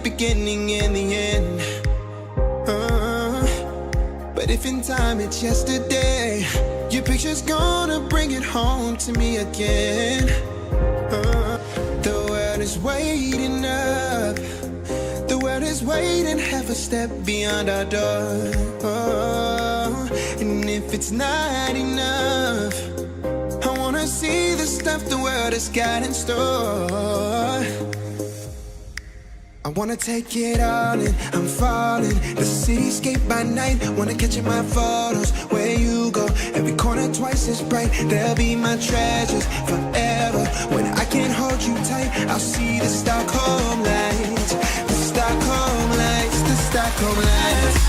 beginning and the end. But if in time it's yesterday, your picture's gonna bring it home to me again. The world is waiting up. The world is waiting half a step beyond our door. And if it's not enough, I wanna see the stuff the world has got in store. I wanna take it all in, I'm falling. The cityscape by night, wanna catch in my photos. Where you go, every corner twice as bright. They'll be my treasures forever. When I can't hold you tight, I'll see the Stockholm lights. The Stockholm lights, the Stockholm lights.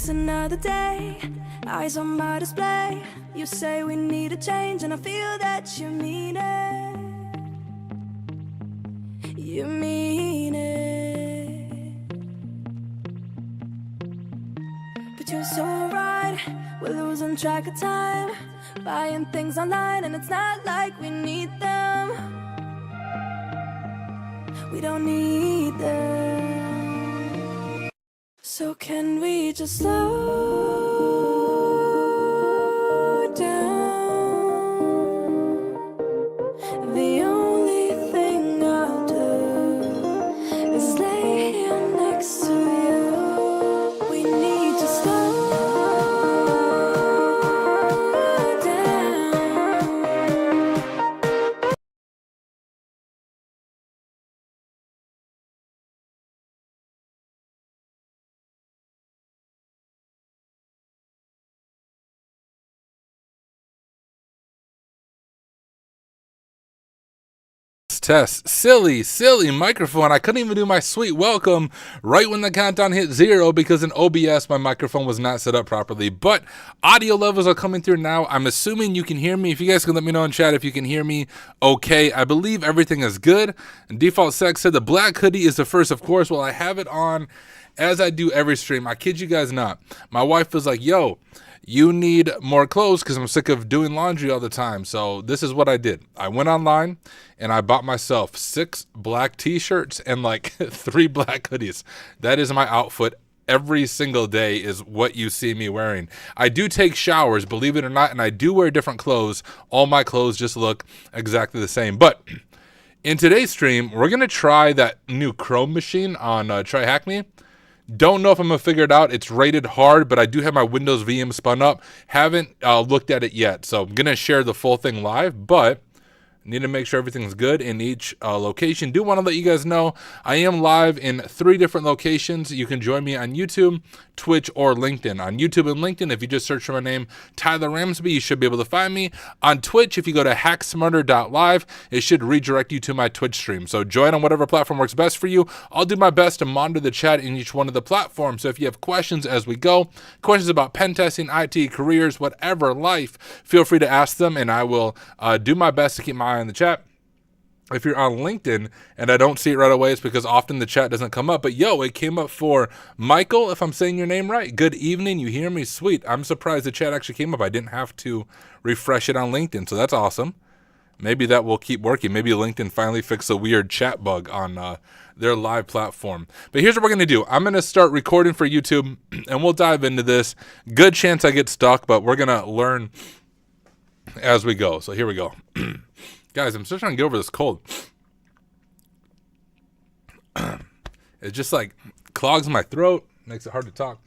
Another day, eyes on my display. You say we need a change, and I feel that you mean it. You mean it. But you're so right, we're losing track of time, buying things online, and it's not like we need them. We don't need them. So can we just slow Test. Silly microphone. I couldn't even do my sweet welcome right when the countdown hit 0 because in OBS my microphone was not set up properly. But audio levels are coming through now. I'm assuming you can hear me. If you guys can let me know in chat if you can hear me okay. I believe everything is good. And Default Sex said the black hoodie is the first, of course. Well, I have it on as I do every stream. I kid you guys not. My wife was like, yo, you need more clothes because I'm sick of doing laundry all the time. So this is what I did. I went online and I bought myself 6 black t-shirts and like 3 black hoodies. That is my outfit every single day, is what you see me wearing. I do take showers, believe it or not, and I do wear different clothes. All my clothes just look exactly the same. But in today's stream, we're going to try that new Chrome machine on TryHackMe. Don't know if I'm going to figure it out. It's rated hard, but I do have my Windows VM spun up. Haven't looked at it yet, so I'm going to share the full thing live, but need to make sure everything's good in each location. Do want to let you guys know I am live in 3 different locations. You can join me on YouTube, Twitch, or LinkedIn. On YouTube and LinkedIn, if you just search for my name, Tyler Ramsby, you should be able to find me. On Twitch, if you go to hacksmarter.live, it should redirect you to my Twitch stream. So join on whatever platform works best for you. I'll do my best to monitor the chat in each one of the platforms. So if you have questions as we go, questions about pen testing, IT, careers, whatever, life, feel free to ask them, and I will do my best to keep my eye on the chat. If you're on LinkedIn and I don't see it right away, it's because often the chat doesn't come up. But yo, it came up for Michael, if I'm saying your name right. Good evening. You hear me? Sweet. I'm surprised the chat actually came up. I didn't have to refresh it on LinkedIn, so that's awesome. Maybe that will keep working. Maybe LinkedIn finally fixed a weird chat bug on their live platform. But here's what we're going to do. I'm going to start recording for YouTube, and we'll dive into this. Good chance I get stuck, but we're going to learn as we go. So here we go. Guys, I'm still trying to get over this cold. It just like clogs my throat, makes it hard to talk.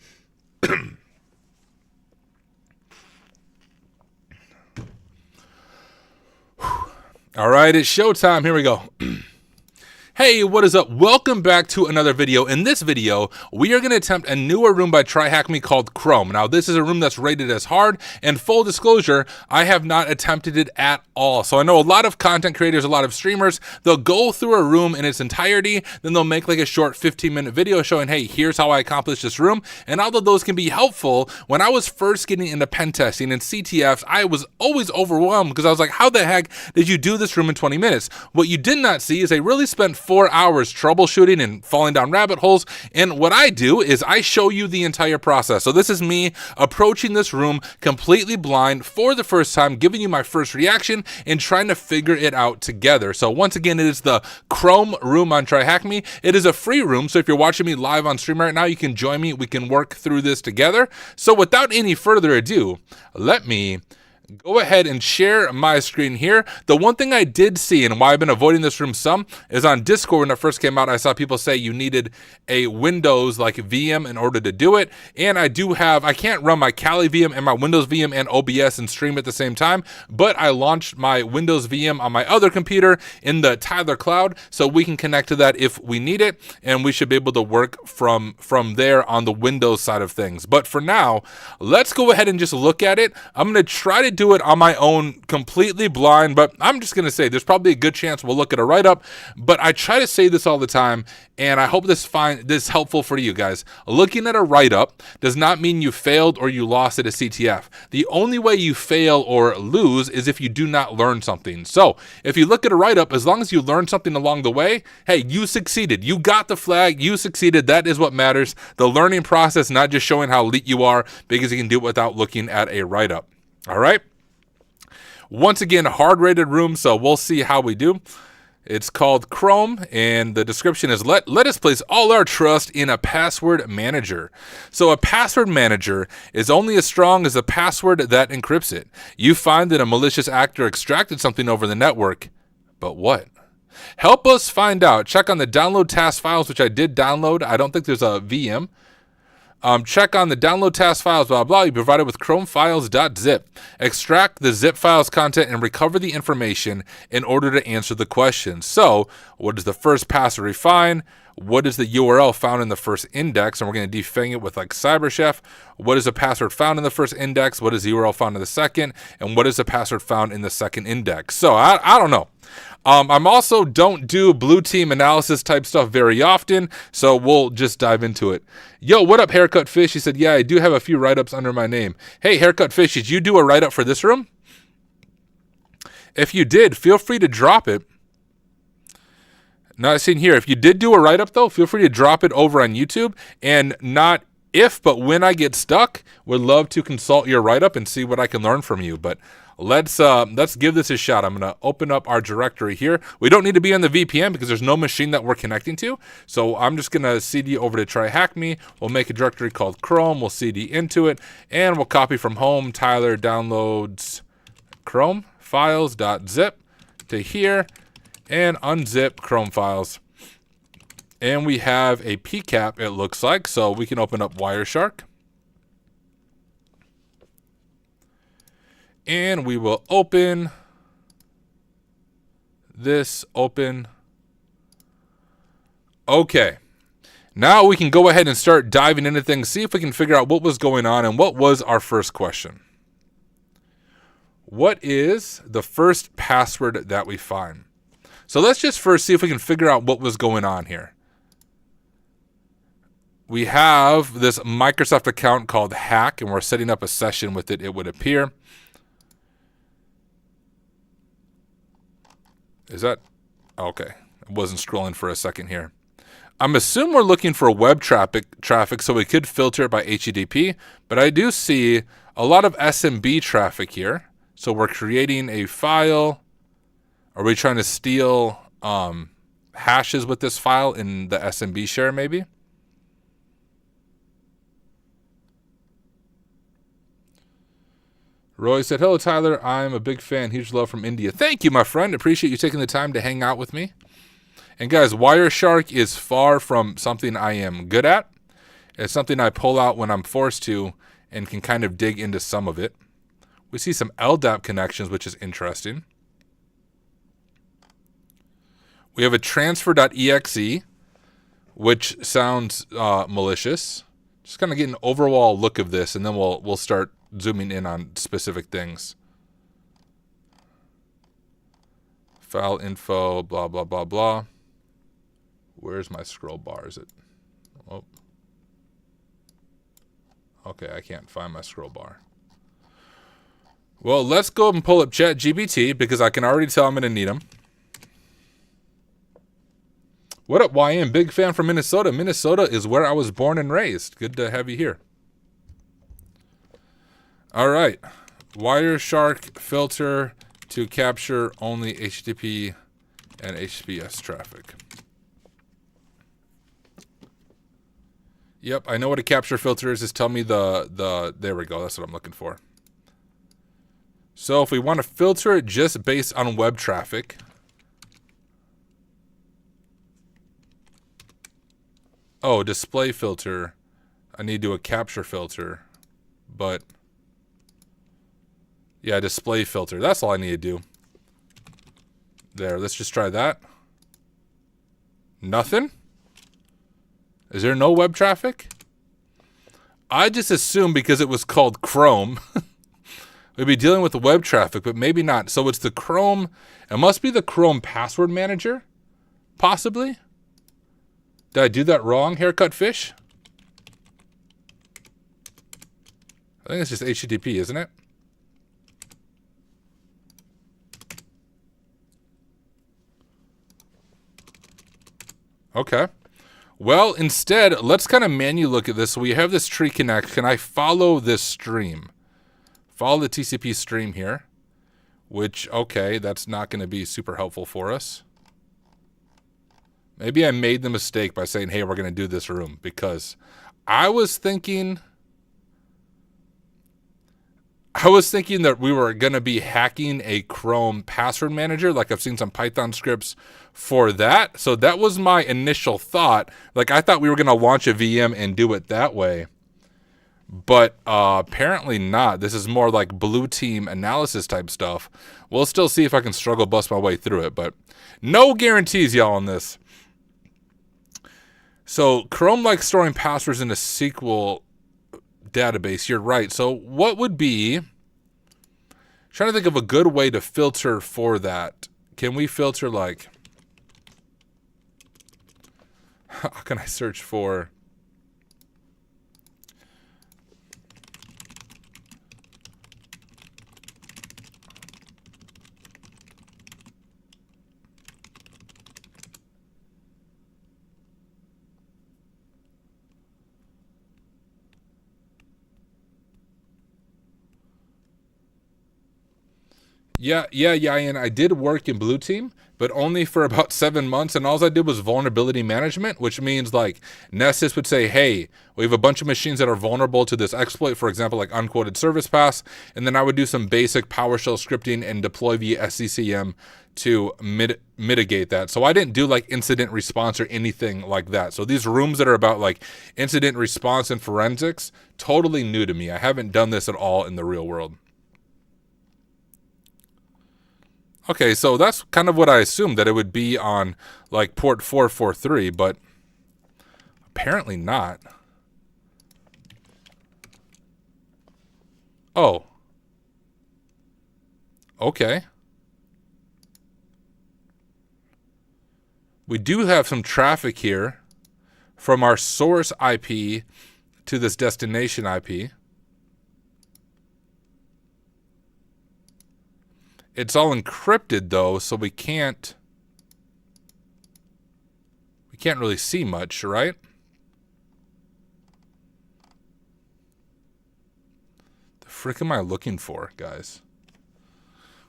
All right, it's showtime. Here we go. Hey, what is up? Welcome back to another video. In this video, we are going to attempt a newer room by TryHackMe called Chrome. Now, this is a room that's rated as hard, and full disclosure, I have not attempted it at all. So I know a lot of content creators, a lot of streamers, they'll go through a room in its entirety, then they'll make like a short 15-minute video showing, hey, here's how I accomplished this room. And although those can be helpful, when I was first getting into pen testing and CTFs, I was always overwhelmed because I was like, how the heck did you do this room in 20 minutes? What you did not see is I really spent 4 hours troubleshooting and falling down rabbit holes. And what I do is I show you the entire process. So this is me approaching this room completely blind for the first time, giving you my first reaction and trying to figure it out together. So once again, it is the Chrome room on TryHackMe. It is a free room. So if you're watching me live on stream right now, you can join me. We can work through this together. So without any further ado, let me go ahead and share my screen here. The one thing I did see and why I've been avoiding this room some is on Discord when it first came out, I saw people say you needed a Windows like VM in order to do it. And I can't run my Kali VM and my Windows VM and OBS and stream at the same time, but I launched my Windows VM on my other computer in the Tyler Cloud, so we can connect to that if we need it, and we should be able to work from there on the Windows side of things. But for now, let's go ahead and just look at it. I'm going to try to do it on my own completely blind, but I'm just going to say there's probably a good chance we'll look at a write-up, but I try to say this all the time, and I hope this is helpful for you guys. Looking at a write-up does not mean you failed or you lost at a CTF. The only way you fail or lose is if you do not learn something. So if you look at a write-up, as long as you learn something along the way, hey, you succeeded. You got the flag. You succeeded. That is what matters. The learning process, not just showing how elite you are, because you can do it without looking at a write-up. All right. Once again, hard rated room, so we'll see how we do. It's called Chrome, and the description is let us place all our trust in a password manager. So a password manager is only as strong as the password that encrypts it. You find that a malicious actor extracted something over the network, but what? Help us find out. Check on the download task files, which I did download. I don't think there's a VM. Check on the download task files, blah, blah. You provided with chromefiles.zip. Extract the zip files content and recover the information in order to answer the question. So what is the first pass to refine? What is the URL found in the first index? And we're going to defang it with like CyberChef. What is the password found in the first index? What is the URL found in the second? And what is the password found in the second index? So I don't know. I'm also don't do blue team analysis type stuff very often, so we'll just dive into it. Yo, what up, Haircut Fish? He said, yeah, I do have a few write-ups under my name. Hey, Haircut Fish, did you do a write-up for this room? If you did, feel free to drop it. Not seen here. If you did do a write-up, though, feel free to drop it over on YouTube. And not if, but when I get stuck, would love to consult your write-up and see what I can learn from you. But let's give this a shot. I'm going to open up our directory here. We don't need to be on the VPN because there's no machine that we're connecting to. So I'm just going to CD over to TryHackMe. We'll make a directory called Chrome. We'll CD into it. And we'll copy from home. Tyler downloads Chrome files.zip to here. And unzip Chrome files. And we have a PCAP, it looks like. So we can open up Wireshark. And we will open this open. Okay. Now we can go ahead and start diving into things, see if we can figure out what was going on and what was our first question. What is the first password that we find? So let's just first see if we can figure out what was going on here. We have this Microsoft account called Hack, and we're setting up a session with it, it would appear. Is that? Okay. I wasn't scrolling for a second here. I'm assuming we're looking for web traffic, so we could filter it by HTTP, but I do see a lot of SMB traffic here. So we're creating a file. Are we trying to steal hashes with this file in the SMB share maybe? Roy said, hello, Tyler. I'm a big fan. Huge love from India. Thank you, my friend. Appreciate you taking the time to hang out with me. And guys, Wireshark is far from something I am good at. It's something I pull out when I'm forced to and can kind of dig into some of it. We see some LDAP connections, which is interesting. We have a transfer.exe, which sounds malicious. Just kind of get an overall look of this, and then we'll start zooming in on specific things. File info, blah, blah, blah, blah. Where's my scroll bar? Is it? Oh. Okay, I can't find my scroll bar. Well, let's go and pull up ChatGPT because I can already tell I'm going to need them. What up, YM? Big fan from Minnesota. Minnesota is where I was born and raised. Good to have you here. All right. Wireshark filter to capture only HTTP and HTTPS traffic. Yep, I know what a capture filter is. Just tell me the there we go. That's what I'm looking for. So if we want to filter it just based on web traffic, oh, display filter, I need to do a capture filter, but yeah, display filter. That's all I need to do. There, let's just try that. Nothing? Is there no web traffic? I just assumed because it was called Chrome, we'd be dealing with the web traffic, but maybe not. So it's the Chrome, it must be the Chrome password manager, possibly. Did I do that wrong, Haircut Fish? I think it's just HTTP, isn't it? Okay. Well, instead, let's kind of manually look at this. So we have this tree connect. Can I follow this stream? Follow the TCP stream here, which, okay, that's not going to be super helpful for us. Maybe I made the mistake by saying, hey, we're going to do this room, because I was thinking that we were going to be hacking a Chrome password manager. Like I've seen some Python scripts for that. So that was my initial thought. Like I thought we were going to launch a VM and do it that way. But apparently not. This is more like blue team analysis type stuff. We'll still see if I can struggle bust my way through it. But no guarantees, y'all, on this. So Chrome likes storing passwords in a SQL database. You're right. So what would be... Trying to think of a good way to filter for that. Can we filter like... How can I search for... Yeah, and I did work in Blue Team, but only for about 7 months, and all I did was vulnerability management, which means like Nessus would say, hey, we have a bunch of machines that are vulnerable to this exploit, for example, like unquoted service pass, and then I would do some basic PowerShell scripting and deploy via SCCM to mitigate that. So I didn't do like incident response or anything like that. So these rooms that are about like incident response and forensics, totally new to me. I haven't done this at all in the real world. Okay, so that's kind of what I assumed, that it would be on like port 443, but apparently not. Oh. Okay. We do have some traffic here from our source IP to this destination IP. It's all encrypted though, so we can't really see much, right? The frick am I looking for, guys?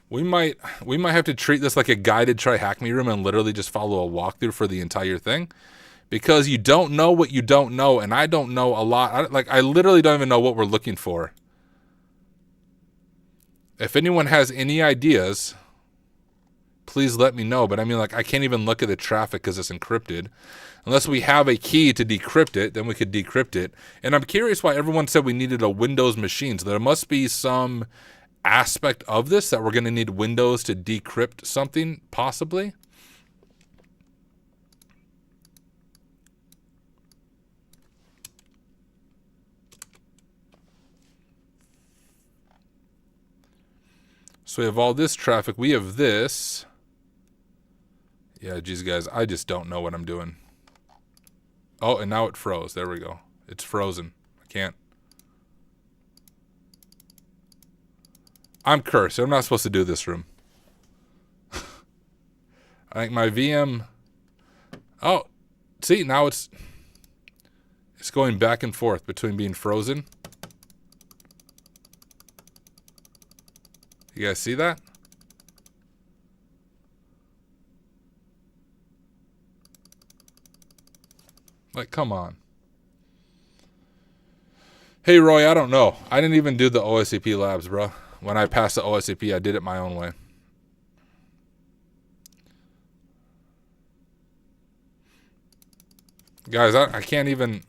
We might have to treat this like a guided Try Hack Me room and literally just follow a walkthrough for the entire thing, because you don't know what you don't know, and I don't know a lot. I literally don't even know what we're looking for. If anyone has any ideas, please let me know. But I mean, like, I can't even look at the traffic because it's encrypted. Unless we have a key to decrypt it, then we could decrypt it. And I'm curious why everyone said we needed a Windows machine. So there must be some aspect of this that we're going to need Windows to decrypt something, possibly. So we have all this traffic. We have this. Yeah, geez, guys, I just don't know what I'm doing. Oh, and now it froze. There we go. It's frozen. I can't. I'm cursed. I'm not supposed to do this room. I think my VM... Oh, see, now it's going back and forth between being frozen. You guys see that? Like, come on. Hey, Roy, I don't know. I didn't even do the OSCP labs, bro. When I passed the OSCP, I did it my own way. Guys, I can't even...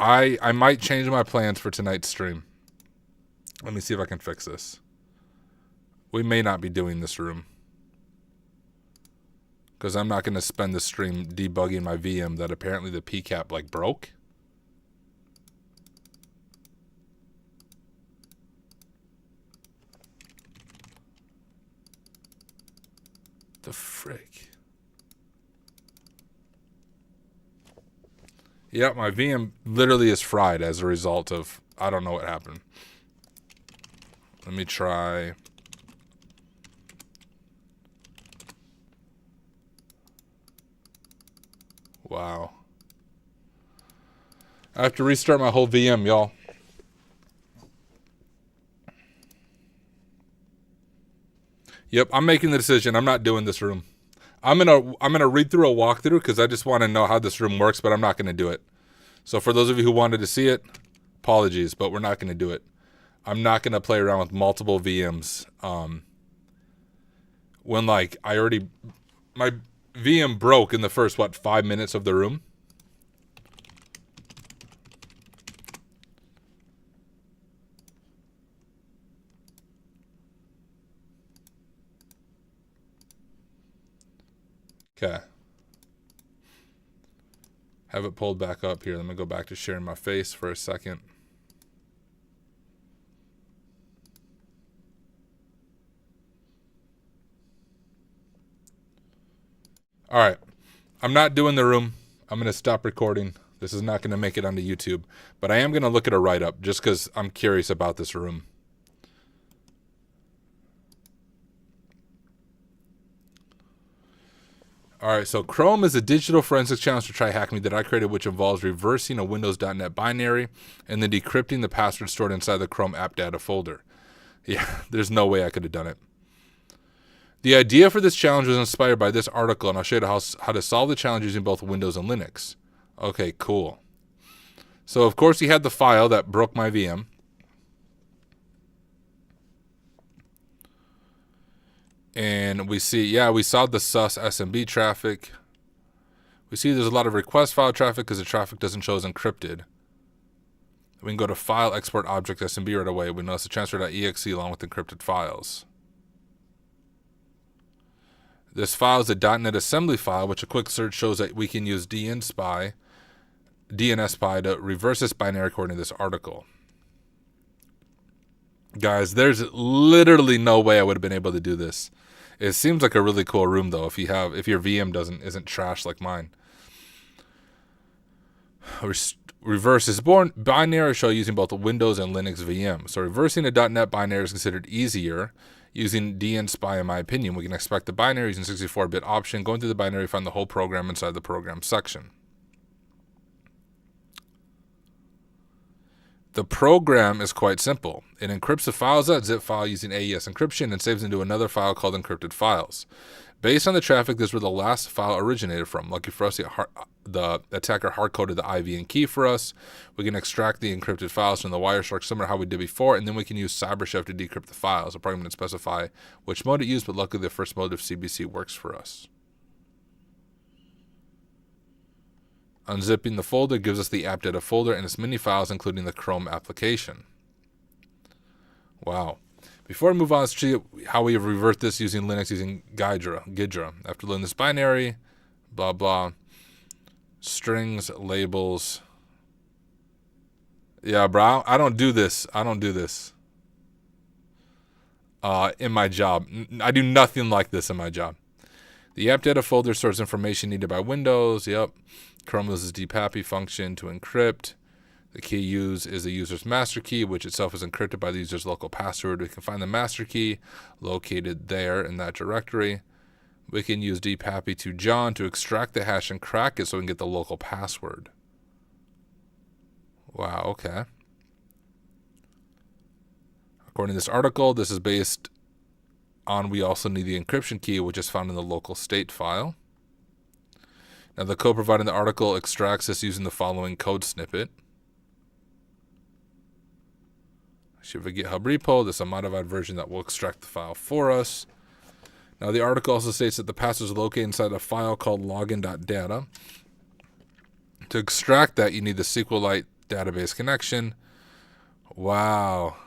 I might change my plans for tonight's stream. Let me see if I can fix this. We may not be doing this room, because I'm not going to spend the stream debugging my VM that apparently the PCAP like broke. The frick. Yeah, my VM literally is fried as a result of, I don't know what happened. Let me try. Wow. I have to restart my whole VM, y'all. Yep, I'm making the decision. I'm not doing this room. I'm gonna read through a walkthrough because I just want to know how this room works, but I'm not gonna do it. So for those of you who wanted to see it, apologies, but we're not gonna do it. I'm not gonna play around with multiple VMs. When like my VM broke in the first 5 minutes of the room. Okay. Have it pulled back up here. Let me go back to sharing my face for a second. All right. I'm not doing the room. I'm going to stop recording. This is not going to make it onto YouTube. But I am going to look at a write-up just because I'm curious about this room. All right, so Chrome is a digital forensics challenge to TryHackMe that I created, which involves reversing a Windows.NET binary and then decrypting the password stored inside the Chrome app data folder. Yeah, there's no way I could have done it. The idea for this challenge was inspired by this article, and I'll show you how to solve the challenge using both Windows and Linux. Okay, cool. So, of course, you had the file that broke my VM. And we see, yeah, we saw the sus SMB traffic. We see there's a lot of request file traffic because the traffic doesn't show as encrypted. We can go to File, Export Object, SMB right away. We notice the transfer.exe along with encrypted files. This file is a .NET assembly file, which a quick search shows that we can use DNSPy to reverse this binary according to this article. Guys, there's literally no way I would have been able to do this. It seems like a really cool room though if your VM isn't trashed like mine. Reverse is binary shell using both Windows and Linux VM. So reversing a .NET binary is considered easier using DNSPy in my opinion. We can expect the binary using 64-bit option. Going through the binary, find the whole program inside the program section. The program is quite simple. It encrypts the files.zip file using AES encryption and saves into another file called encrypted files. Based on the traffic, this is where the last file originated from. Lucky for us, the attacker hard-coded the IV and key for us. We can extract the encrypted files from the Wireshark similar to how we did before, and then we can use CyberChef to decrypt the files. The program didn't specify which mode it used, but luckily the first mode of CBC works for us. Unzipping the folder gives us the app data folder and its many files, including the Chrome application. Wow. Before I move on, let's see how we revert this using Linux using Ghidra. After learning this binary, blah, blah, strings, labels. Yeah, bro, I don't do this. In my job. I do nothing like this in my job. The app data folder stores information needed by Windows. Yep. Chrome uses DPAPI function to encrypt. The key used is the user's master key, which itself is encrypted by the user's local password. We can find the master key located there in that directory. We can use DPAPI to John to extract the hash and crack it so we can get the local password. Wow, okay. According to this article, this is based on we also need the encryption key, which is found in the local state file. Now, the code provided in the article extracts this using the following code snippet. We have a GitHub repo. This is a modified version that will extract the file for us. Now, the article also states that the password is located inside a file called login.data. To extract that, you need the SQLite database connection. Wow.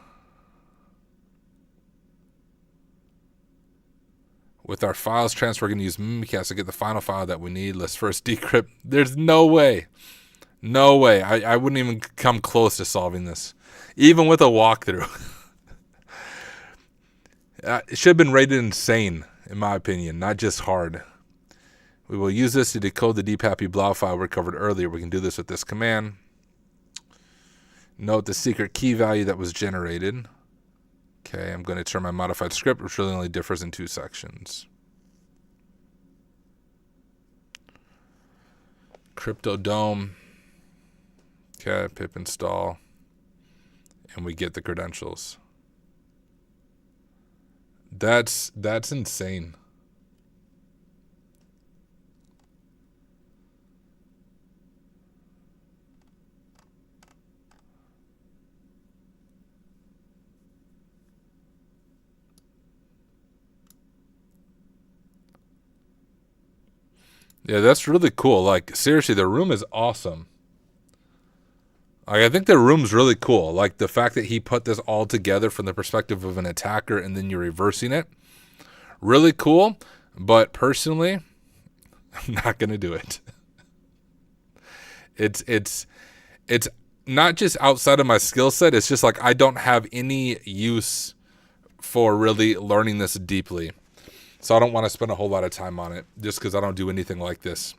With our files transfer, we're going to use Mimikatz to get the final file that we need. Let's first decrypt. There's no way. No way. I wouldn't even come close to solving this, even with a walkthrough. It should have been rated insane, in my opinion, not just hard. We will use this to decode the DPAPI blob file we covered earlier. We can do this with this command. Note the secret key value that was generated. Okay, I'm going to turn my modified script, which really only differs in 2 sections. Cryptodome. Okay, pip install. And we get the credentials. That's insane. Yeah, that's really cool. Like, seriously, the room is awesome. Like, I think the room's really cool. Like, the fact that he put this all together from the perspective of an attacker and then you're reversing it. Really cool. But personally, I'm not going to do it. It's not just outside of my skill set. It's just like I don't have any use for really learning this deeply. So I don't want to spend a whole lot of time on it just because I don't do anything like this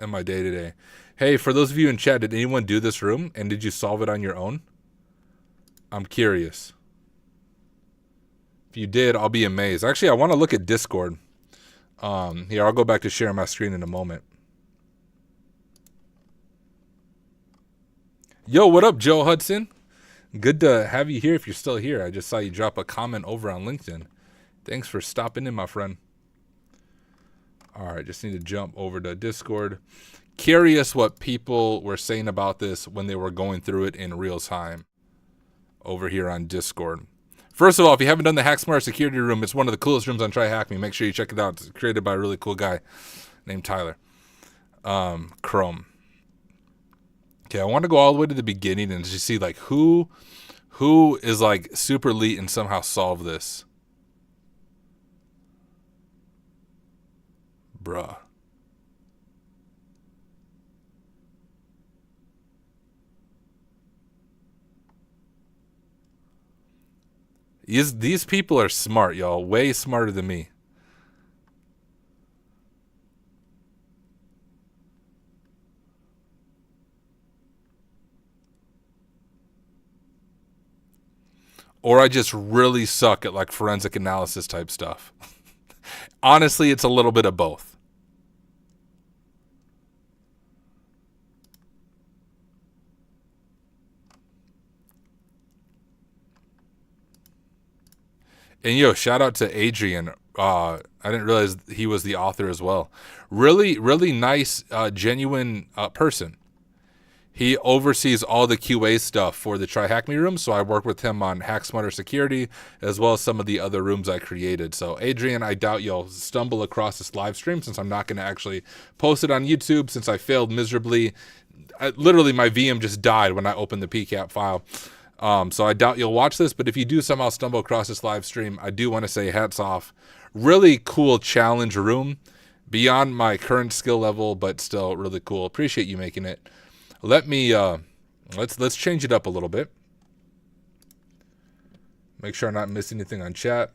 in my day-to-day. Hey, for those of you in chat, did anyone do this room and did you solve it on your own? I'm curious. If you did, I'll be amazed. Actually, I want to look at Discord. Here, I'll go back to sharing my screen in a moment. Yo, what up, Joe Hudson? Good to have you here if you're still here. I just saw you drop a comment over on LinkedIn. Thanks for stopping in, my friend. All right, just need to jump over to Discord. Curious what people were saying about this when they were going through it in real time over here on Discord. First of all, if you haven't done the HackSmart security room, it's one of the coolest rooms on TryHackMe. Make sure you check it out. It's created by a really cool guy named Tyler. Chrome. Okay, I want to go all the way to the beginning and just see like who is like super elite and somehow solve this. Bruh. These people are smart, y'all. Way smarter than me. Or I just really suck at like forensic analysis type stuff. Honestly, it's a little bit of both. And yo, shout out to Adrian. I didn't realize he was the author as well. Really, really nice, genuine person. He oversees all the QA stuff for the TryHackMe room, so I work with him on HackSmarter Security, as well as some of the other rooms I created. So, Adrian, I doubt you'll stumble across this live stream since I'm not going to actually post it on YouTube since I failed miserably. Literally, my VM just died when I opened the PCAP file. So I doubt you'll watch this, but if you do somehow stumble across this live stream, I do want to say hats off. Really cool challenge room, beyond my current skill level, but still really cool. Appreciate you making it. Let me, let's change it up a little bit. Make sure I'm not missing anything on chat.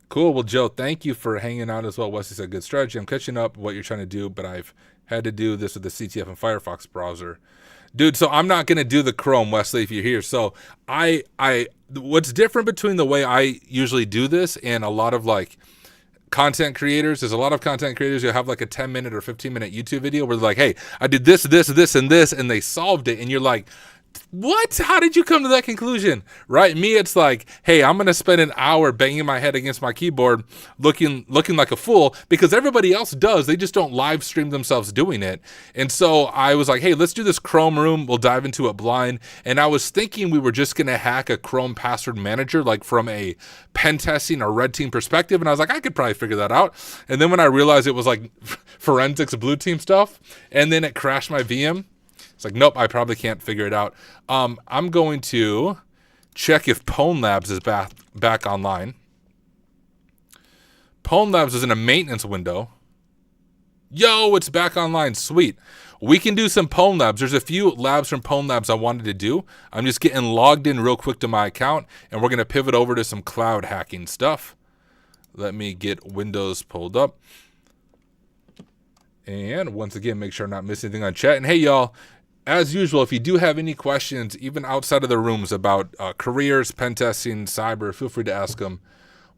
Cool. Well, Joe, thank you for hanging out as well. Wesley said, good strategy. I'm catching up what you're trying to do, but I've had to do this with the CTF and Firefox browser. Dude, so I'm not going to do the Chrome, Wesley, if you're here. So what's different between the way I usually do this and a lot of like content creators, there's a lot of content creators who have like a 10-minute or 15-minute YouTube video where they're like, hey, I did this, this, this, and this, and they solved it. And you're like, what? How did you come to that conclusion? Right? Me, it's like, hey, I'm going to spend an hour banging my head against my keyboard looking like a fool because everybody else does. They just don't live stream themselves doing it. And so I was like, hey, let's do this Chrome room. We'll dive into it blind. And I was thinking we were just going to hack a Chrome password manager, like from a pen testing or red team perspective. And I was like, I could probably figure that out. And then when I realized it was like forensics blue team stuff, and then it crashed my VM, it's like, nope, I probably can't figure it out. I'm going to check if Pwn Labs is back online. Pwn Labs is in a maintenance window. Yo, it's back online. Sweet. We can do some Pwn Labs. There's a few labs from Pwn Labs I wanted to do. I'm just getting logged in real quick to my account, and we're going to pivot over to some cloud hacking stuff. Let me get Windows pulled up. And once again, make sure I'm not missing anything on chat. And hey, y'all. As usual, if you do have any questions, even outside of the rooms about careers, pen testing, cyber, feel free to ask them.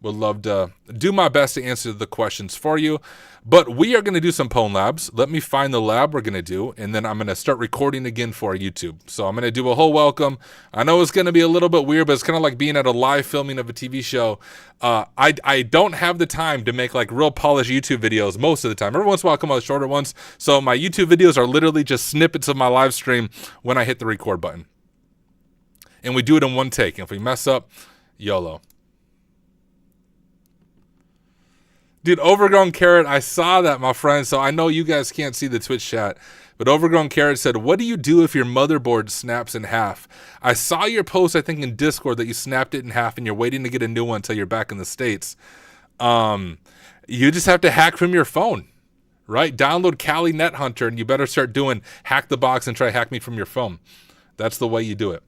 Would love to do my best to answer the questions for you. But we are going to do some Pwn Labs. Let me find the lab we're going to do, and then I'm going to start recording again for YouTube. So I'm going to do a whole welcome. I know it's going to be a little bit weird, but it's kind of like being at a live filming of a TV show. I don't have the time to make like real polished YouTube videos most of the time. Every once in a while, I'll come out with shorter ones. So my YouTube videos are literally just snippets of my live stream when I hit the record button. And we do it in one take. And if we mess up, YOLO. Dude, Overgrown Carrot, I saw that, my friend. So I know you guys can't see the Twitch chat, but Overgrown Carrot said, what do you do if your motherboard snaps in half? I saw your post, I think, in Discord that you snapped it in half and you're waiting to get a new one until you're back in the States. You just have to hack from your phone, right? Download Kali Net Hunter and you better start doing Hack the Box and try Hack Me from your phone. That's the way you do it.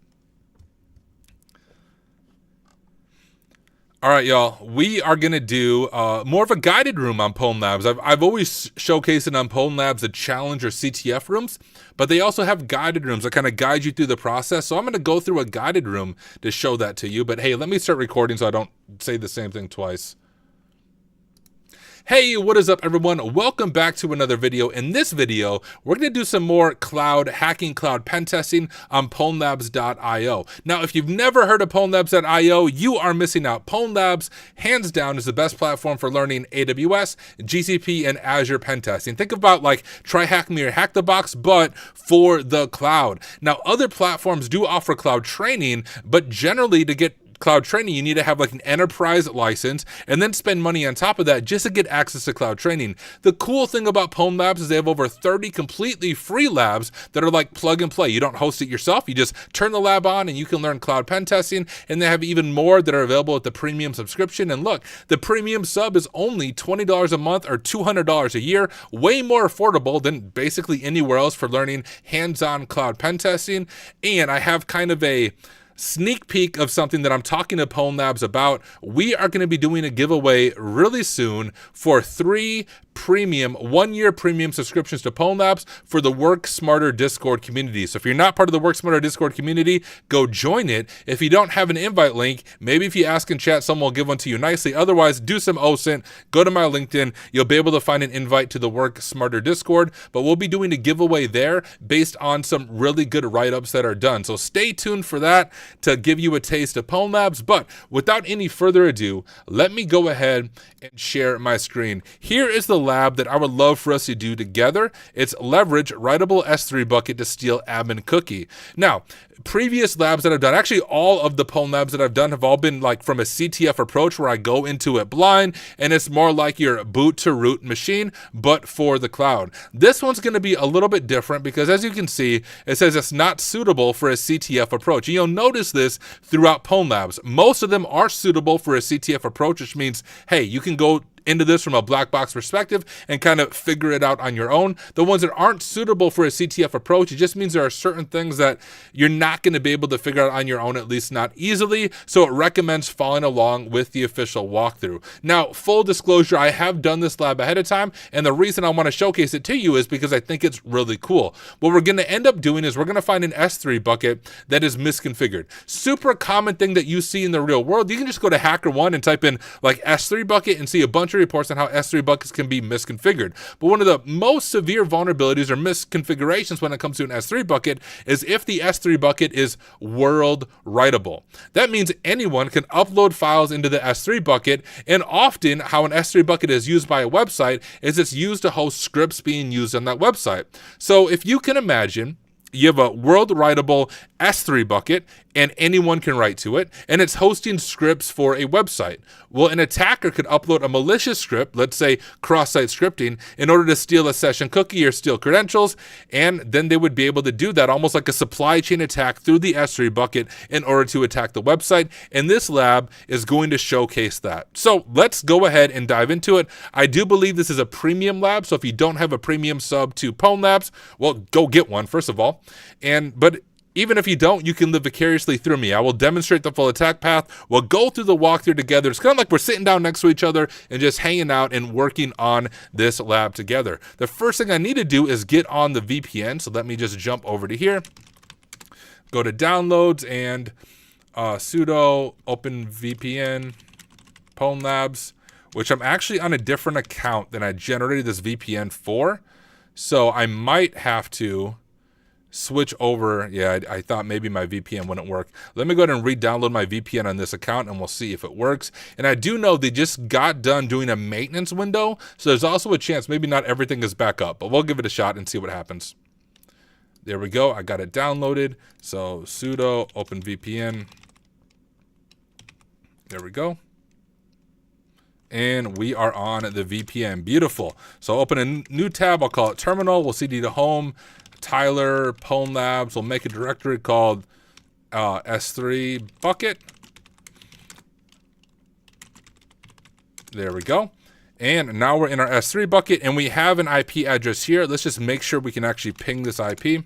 All right, y'all, we are going to do more of a guided room on Pwn Labs. I've always showcased it on Pwn Labs, the challenge or CTF rooms, but they also have guided rooms that kind of guide you through the process. So I'm going to go through a guided room to show that to you. But hey, let me start recording so I don't say the same thing twice. Hey, what is up, everyone? Welcome back to another video. In this video, we're going to do some more cloud hacking, cloud pen testing on pwnlabs.io. Now, if you've never heard of pwnlabs.io, you are missing out. Pwn Labs, hands down, is the best platform for learning AWS, GCP, and Azure pen testing. Think about like Try Hack Me or Hack the Box, but for the cloud. Now, other platforms do offer cloud training, but generally to get cloud training, you need to have like an enterprise license and then spend money on top of that just to get access to cloud training. The cool thing about Pwn Labs is they have over 30 completely free labs that are like plug and play. You don't host it yourself. You just turn the lab on and you can learn cloud pen testing, and they have even more that are available at the premium subscription. And look, the premium sub is only $20 a month or $200 a year, way more affordable than basically anywhere else for learning hands-on cloud pen testing. And I have kind of a sneak peek of something that I'm talking to Pwn Labs about. We are going to be doing a giveaway really soon for 3 premium, 1-year premium subscriptions to Pwn Labs for the Work Smarter Discord community. So if you're not part of the Work Smarter Discord community, go join it. If you don't have an invite link, maybe if you ask in chat, someone will give one to you nicely. Otherwise, do some OSINT, go to my LinkedIn. You'll be able to find an invite to the Work Smarter Discord, but we'll be doing a giveaway there based on some really good write-ups that are done. So stay tuned for that to give you a taste of Pwn Labs. But without any further ado, let me go ahead and share my screen. Here is the lab that I would love for us to do together. It's leverage writable S3 bucket to steal admin cookie. Now, previous labs that I've done, actually all of the Pwn Labs that I've done have all been like from a CTF approach where I go into it blind and it's more like your boot to root machine, but for the cloud. This one's going to be a little bit different because as you can see, it says it's not suitable for a CTF approach. You'll notice this throughout Pwn Labs. Most of them are suitable for a CTF approach, which means, hey, you can go into this from a black box perspective and kind of figure it out on your own. The ones that aren't suitable for a CTF approach, it just means there are certain things that you're not going to be able to figure out on your own, at least not easily. So it recommends following along with the official walkthrough. Now, full disclosure, I have done this lab ahead of time, and the reason I want to showcase it to you is because I think it's really cool. What we're going to end up doing is we're going to find an S3 bucket that is misconfigured. Super common thing that you see in the real world. You can just go to HackerOne and type in like S3 bucket and see a bunch of reports on how S3 buckets can be misconfigured. But one of the most severe vulnerabilities or misconfigurations when it comes to an S3 bucket is if the S3 bucket is world writable. That means anyone can upload files into the S3 bucket, and often how an S3 bucket is used by a website is it's used to host scripts being used on that website. So if you can imagine, you have a world writable S3 bucket and anyone can write to it, and it's hosting scripts for a website. Well, an attacker could upload a malicious script, let's say cross-site scripting, in order to steal a session cookie or steal credentials, and then they would be able to do that almost like a supply chain attack through the S3 bucket in order to attack the website, and this lab is going to showcase that. So let's go ahead and dive into it. I do believe this is a premium lab, so if you don't have a premium sub to Pwn Labs, well, go get one, first of all. But even if you don't, you can live vicariously through me. I will demonstrate the full attack path. We'll go through the walkthrough together. It's kind of like we're sitting down next to each other and just hanging out and working on this lab together. The first thing I need to do is get on the VPN. So let me just jump over to here. Go to downloads and sudo open VPN Pwn Labs, which I'm actually on a different account than I generated this VPN for. So I might have to switch over. Yeah, I thought maybe my VPN wouldn't work. Let me go ahead and re-download my VPN on this account and we'll see if it works. And I do know they just got done doing a maintenance window, so there's also a chance maybe not everything is back up, but we'll give it a shot and see what happens. There we go. I got it downloaded. So sudo open VPN. There we go. And we are on the VPN. Beautiful. So open a new tab. I'll call it terminal. We'll cd to home, Tyler, Pwn Labs. We'll make a directory called S3 bucket. There we go. And now we're in our S3 bucket and we have an IP address here. Let's just make sure we can actually ping this IP.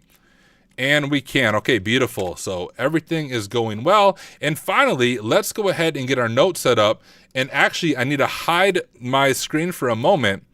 And we can. Okay, beautiful. So everything is going well. And finally, let's go ahead and get our note set up. And actually, I need to hide my screen for a moment,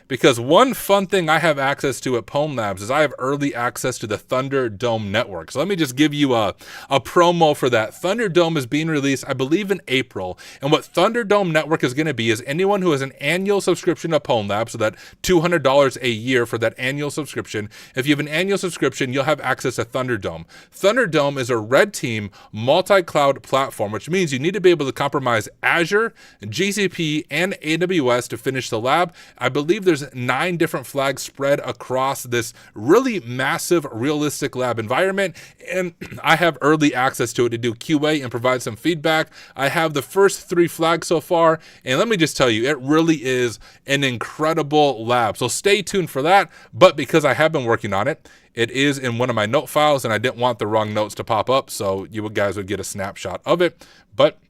because one fun thing I have access to at Pwn Labs is I have early access to the Thunderdome network. So let me just give you a promo for that. Thunderdome is being released, I believe, in April. And what Thunderdome network is going to be is anyone who has an annual subscription to Pwn Labs, so that $200 a year for that annual subscription. If you have an annual subscription, you'll have access to Thunderdome. Thunderdome is a red team multi-cloud platform, which means you need to be able to compromise Azure, GCP, and AWS to finish the lab. I believe there's 9 different flags spread across this really massive, realistic lab environment, and I have early access to it to do QA and provide some feedback. I have the first 3 flags so far, and let me just tell you, it really is an incredible lab. So stay tuned for that, but because I have been working on it, it is in one of my note files, and I didn't want the wrong notes to pop up, so you guys would get a snapshot of it. But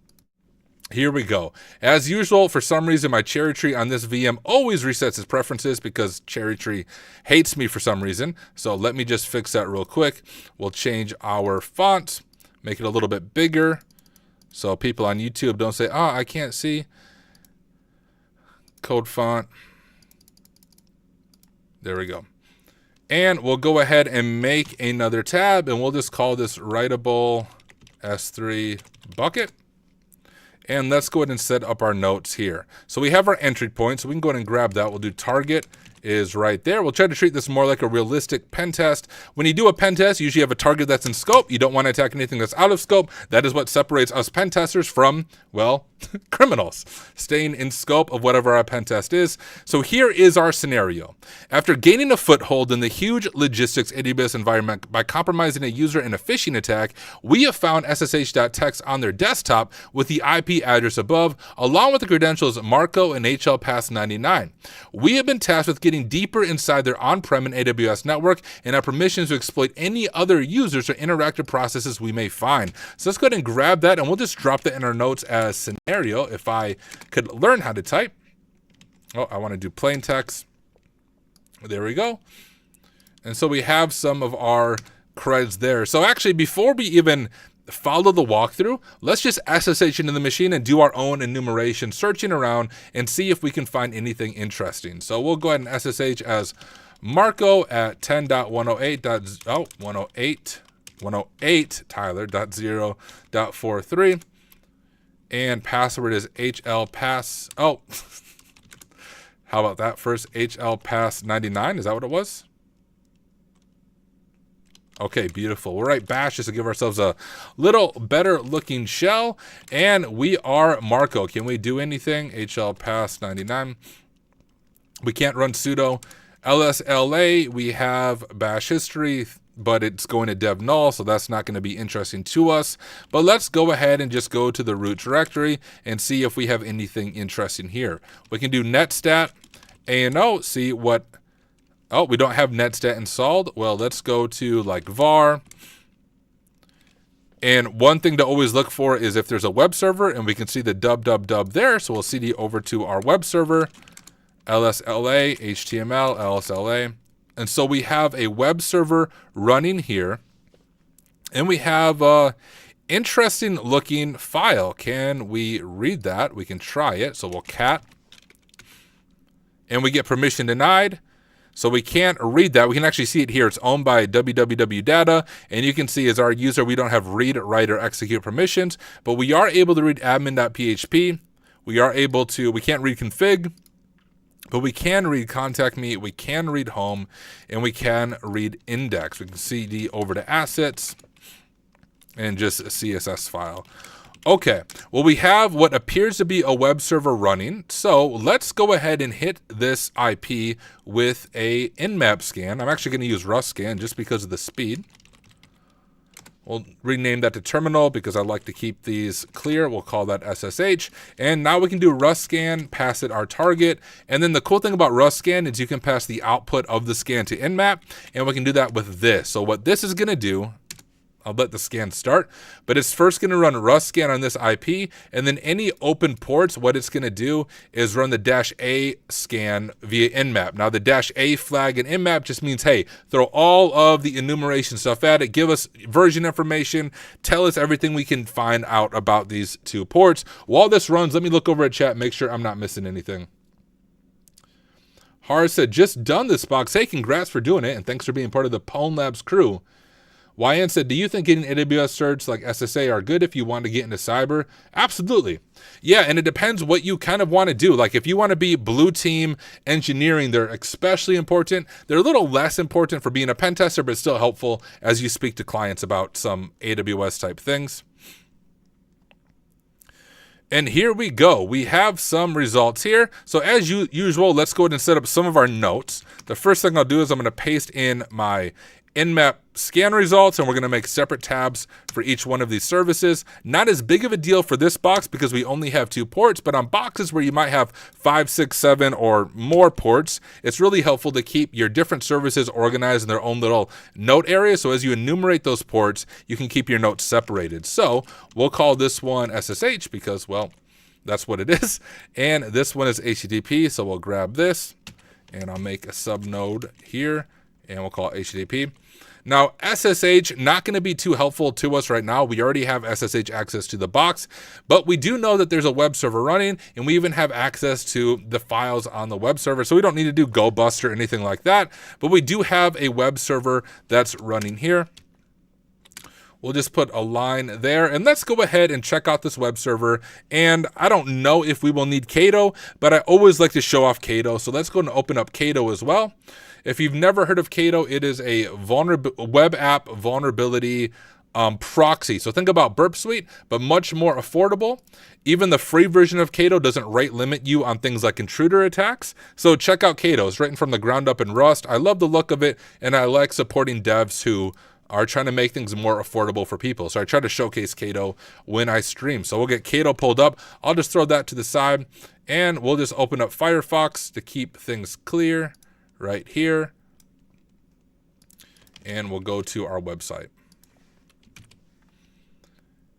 here we go. As usual, for some reason, my cherry tree on this VM always resets its preferences because cherry tree hates me for some reason. So let me just fix that real quick. We'll change our font, make it a little bit bigger, so people on YouTube don't say, "Oh, I can't see." Code font. There we go. And we'll go ahead and make another tab, and we'll just call this Writable S3 bucket. And let's go ahead and set up our notes here. So we have our entry point, so we can go ahead and grab that. We'll do target is right there. We'll try to treat this more like a realistic pen test. When you do a pen test, you usually have a target that's in scope. You don't want to attack anything that's out of scope. That is what separates us pen testers from, well, criminals, staying in scope of whatever our pen test is. So here is our scenario. After gaining a foothold in the huge logistics AWS environment by compromising a user in a phishing attack, we have found SSH.txt on their desktop with the IP address above, along with the credentials Marco and HLPass99. We have been tasked with getting deeper inside their on-prem and AWS network and have permissions to exploit any other users or interactive processes we may find. So let's go ahead and grab that, and we'll just drop that in our notes as scenario. If I could learn how to type. Oh, I want to do plain text. There we go. And so we have some of our creds there. So actually, before we even follow the walkthrough, let's just SSH into the machine and do our own enumeration, searching around and see if we can find anything interesting. So we'll go ahead and SSH as Marco at 10.108. Tyler.0.43. And password is HLPass. Oh, how about that first? HLPass99. Is that what it was? Okay, beautiful. We'll write bash just to give ourselves a little better looking shell. And we are Marco. Can we do anything? HLPass99. We can't run sudo lsla. We have bash history, but it's going to dev null, so that's not going to be interesting to us. But let's go ahead and just go to the root directory and see if we have anything interesting here. We can do netstat ANO, see what. Oh, we don't have netstat installed. Well, let's go to like var. And one thing to always look for is if there's a web server, and we can see the dub there. So we'll cd over to our web server, lsla, HTML, lsla. And so we have a web server running here. And we have a interesting looking file. Can we read that? We can try it. So we'll cat. And we get permission denied. So we can't read that. We can actually see it here. It's owned by www.data. And you can see as our user, we don't have read, write, or execute permissions. But we are able to read admin.php. We can't read config. But we can read contact me, we can read home, and we can read index. We can cd over to assets and just a CSS file. Okay, well, we have what appears to be a web server running. So let's go ahead and hit this IP with a nmap scan. I'm actually going to use Rust scan just because of the speed. We'll rename that to terminal because I like to keep these clear. We'll call that SSH. And now we can do Rust scan, pass it our target. And then the cool thing about Rust scan is you can pass the output of the scan to Nmap, and we can do that with this. So what this is going to do, I'll let the scan start, but it's first going to run Rust scan on this IP, and then any open ports, what it's going to do is run the -A scan via Nmap. Now the -A flag in Nmap just means, hey, throw all of the enumeration stuff at it, give us version information, tell us everything we can find out about these two ports. While this runs, let me look over at chat, make sure I'm not missing anything. Har said, just done this box. Hey, congrats for doing it, and thanks for being part of the Pwn Labs crew. YN said, do you think getting AWS certs like SSA are good if you want to get into cyber? Absolutely. Yeah, and it depends what you kind of want to do. Like if you want to be blue team engineering, they're especially important. They're a little less important for being a pen tester, but still helpful as you speak to clients about some AWS type things. And here we go. We have some results here. So as usual, let's go ahead and set up some of our notes. The first thing I'll do is I'm going to paste in my Nmap scan results, and we're going to make separate tabs for each one of these services. Not as big of a deal for this box because we only have 2 ports, but on boxes where you might have 5, 6, 7 or more ports, it's really helpful to keep your different services organized in their own little note area. So as you enumerate those ports, you can keep your notes separated. So we'll call this one SSH because, well, that's what it is. And this one is HTTP. So we'll grab this and I'll make a sub node here and we'll call it HTTP. Now, SSH, not going to be too helpful to us right now. We already have SSH access to the box, but we do know that there's a web server running, and we even have access to the files on the web server, so we don't need to do GoBuster or anything like that, but we do have a web server that's running here. We'll just put a line there, and let's go ahead and check out this web server. And I don't know if we will need Cato, but I always like to show off Cato, so let's go and open up Cato as well. If you've never heard of Cato, it is a web app vulnerability proxy. So think about Burp Suite, but much more affordable. Even the free version of Cato doesn't rate limit you on things like intruder attacks. So check out Cato. It's written from the ground up in Rust. I love the look of it, and I like supporting devs who are trying to make things more affordable for people. So I try to showcase Cato when I stream. So we'll get Cato pulled up. I'll just throw that to the side, and we'll just open up Firefox to keep things clear right here. And we'll go to our website.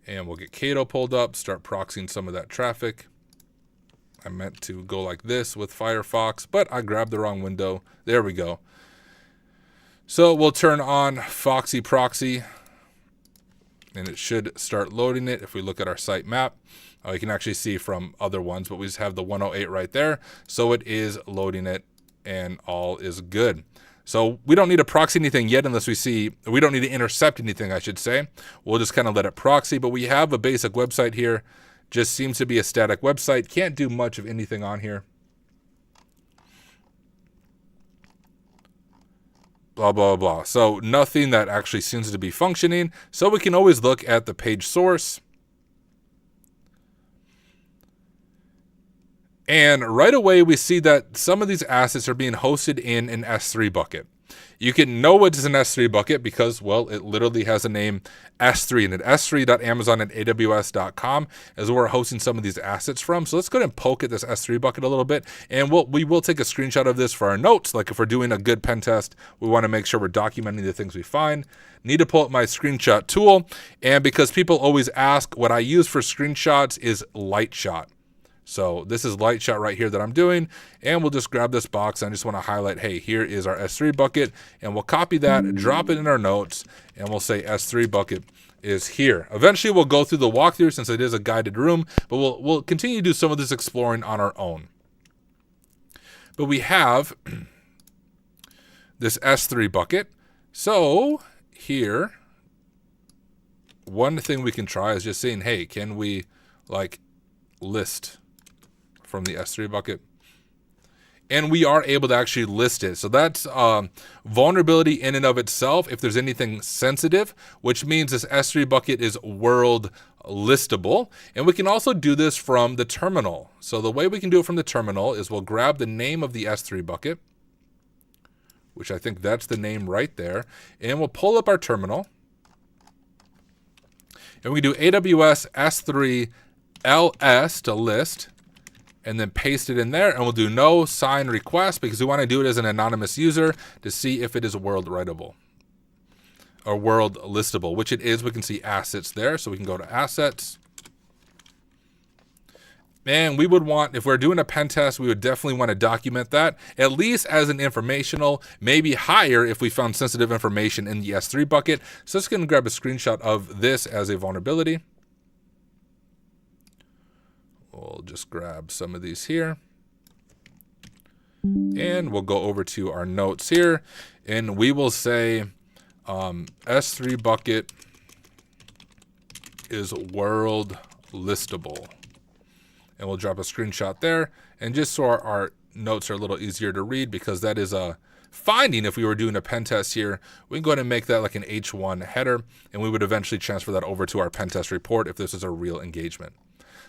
And we'll get Cato pulled up, start proxying some of that traffic. I meant to go like this with Firefox, but I grabbed the wrong window. There we go. So we'll turn on Foxy Proxy, and it should start loading it. If we look at our site map, you can actually see from other ones, but we just have the 108 right there. So it is loading it, and all is good. So we don't need to proxy anything yet unless we don't need to intercept anything, I should say. We'll just kind of let it proxy, but we have a basic website here. Just seems to be a static website. Can't do much of anything on here. Blah, blah, blah. So nothing that actually seems to be functioning. So we can always look at the page source. And right away, we see that some of these assets are being hosted in an S3 bucket. You can know what is an S3 bucket because, well, it literally has a name S3, and at s3.amazon and aws.com is where we're hosting some of these assets from. So let's go ahead and poke at this S3 bucket a little bit, and we will take a screenshot of this for our notes. Like if we're doing a good pen test, we want to make sure we're documenting the things we find. Need to pull up my screenshot tool, and because people always ask, what I use for screenshots is Lightshot. So this is Lightshot right here that I'm doing, and we'll just grab this box. I just want to highlight, hey, here is our S3 bucket, and we'll copy that, drop it in our notes, and we'll say S3 bucket is here. Eventually, we'll go through the walkthrough since it is a guided room, but we'll continue to do some of this exploring on our own. But we have this S3 bucket. So here, one thing we can try is just saying, hey, can we like list from the S3 bucket? And we are able to actually list it. So that's vulnerability in and of itself if there's anything sensitive, which means this S3 bucket is world listable. And we can also do this from the terminal. So the way we can do it from the terminal is we'll grab the name of the S3 bucket, which I think that's the name right there, and we'll pull up our terminal. And we do AWS S3 LS to list, and then paste it in there, and we'll do no sign request because we want to do it as an anonymous user to see if it is world writable or world listable, which it is. We can see assets there, so we can go to assets. And we would want, if we're doing a pen test, we would definitely want to document that, at least as an informational, maybe higher if we found sensitive information in the S3 bucket. So let's go and grab a screenshot of this as a vulnerability. We'll just grab some of these here. And we'll go over to our notes here. And we will say S3 bucket is world listable. And we'll drop a screenshot there. And just so our notes are a little easier to read, because that is a finding if we were doing a pen test here, we can go ahead and make that like an H1 header, and we would eventually transfer that over to our pen test report if this is a real engagement.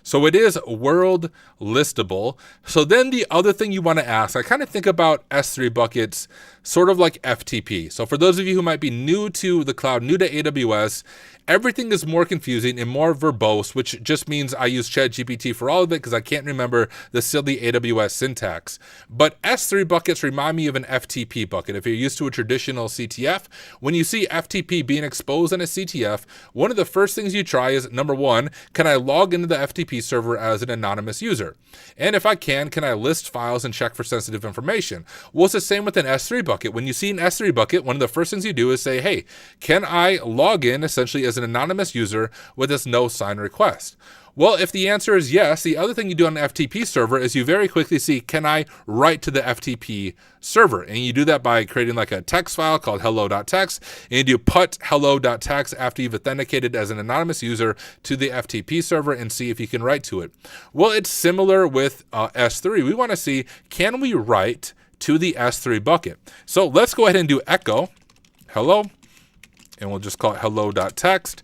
So it is world listable. So then the other thing you want to ask, I kind of think about S3 buckets sort of like FTP. So for those of you who might be new to the cloud, new to AWS, everything is more confusing and more verbose, which just means I use ChatGPT for all of it because I can't remember the silly AWS syntax. But S3 buckets remind me of an FTP bucket. If you're used to a traditional CTF, when you see FTP being exposed in a CTF, one of the first things you try is, number one, can I log into the FTP server as an anonymous user? And if I can I list files and check for sensitive information? Well, it's the same with an S3 bucket. When you see an S3 bucket, one of the first things you do is say, hey, can I log in essentially as an anonymous user with this no sign request? Well, if the answer is yes, the other thing you do on an FTP server is you very quickly see, can I write to the FTP server? And you do that by creating like a text file called hello.txt, and you do put hello.txt after you've authenticated as an anonymous user to the FTP server and see if you can write to it. Well, it's similar with S3. We want to see, can we write to the S3 bucket? So let's go ahead and do echo hello, and we'll just call it hello.txt.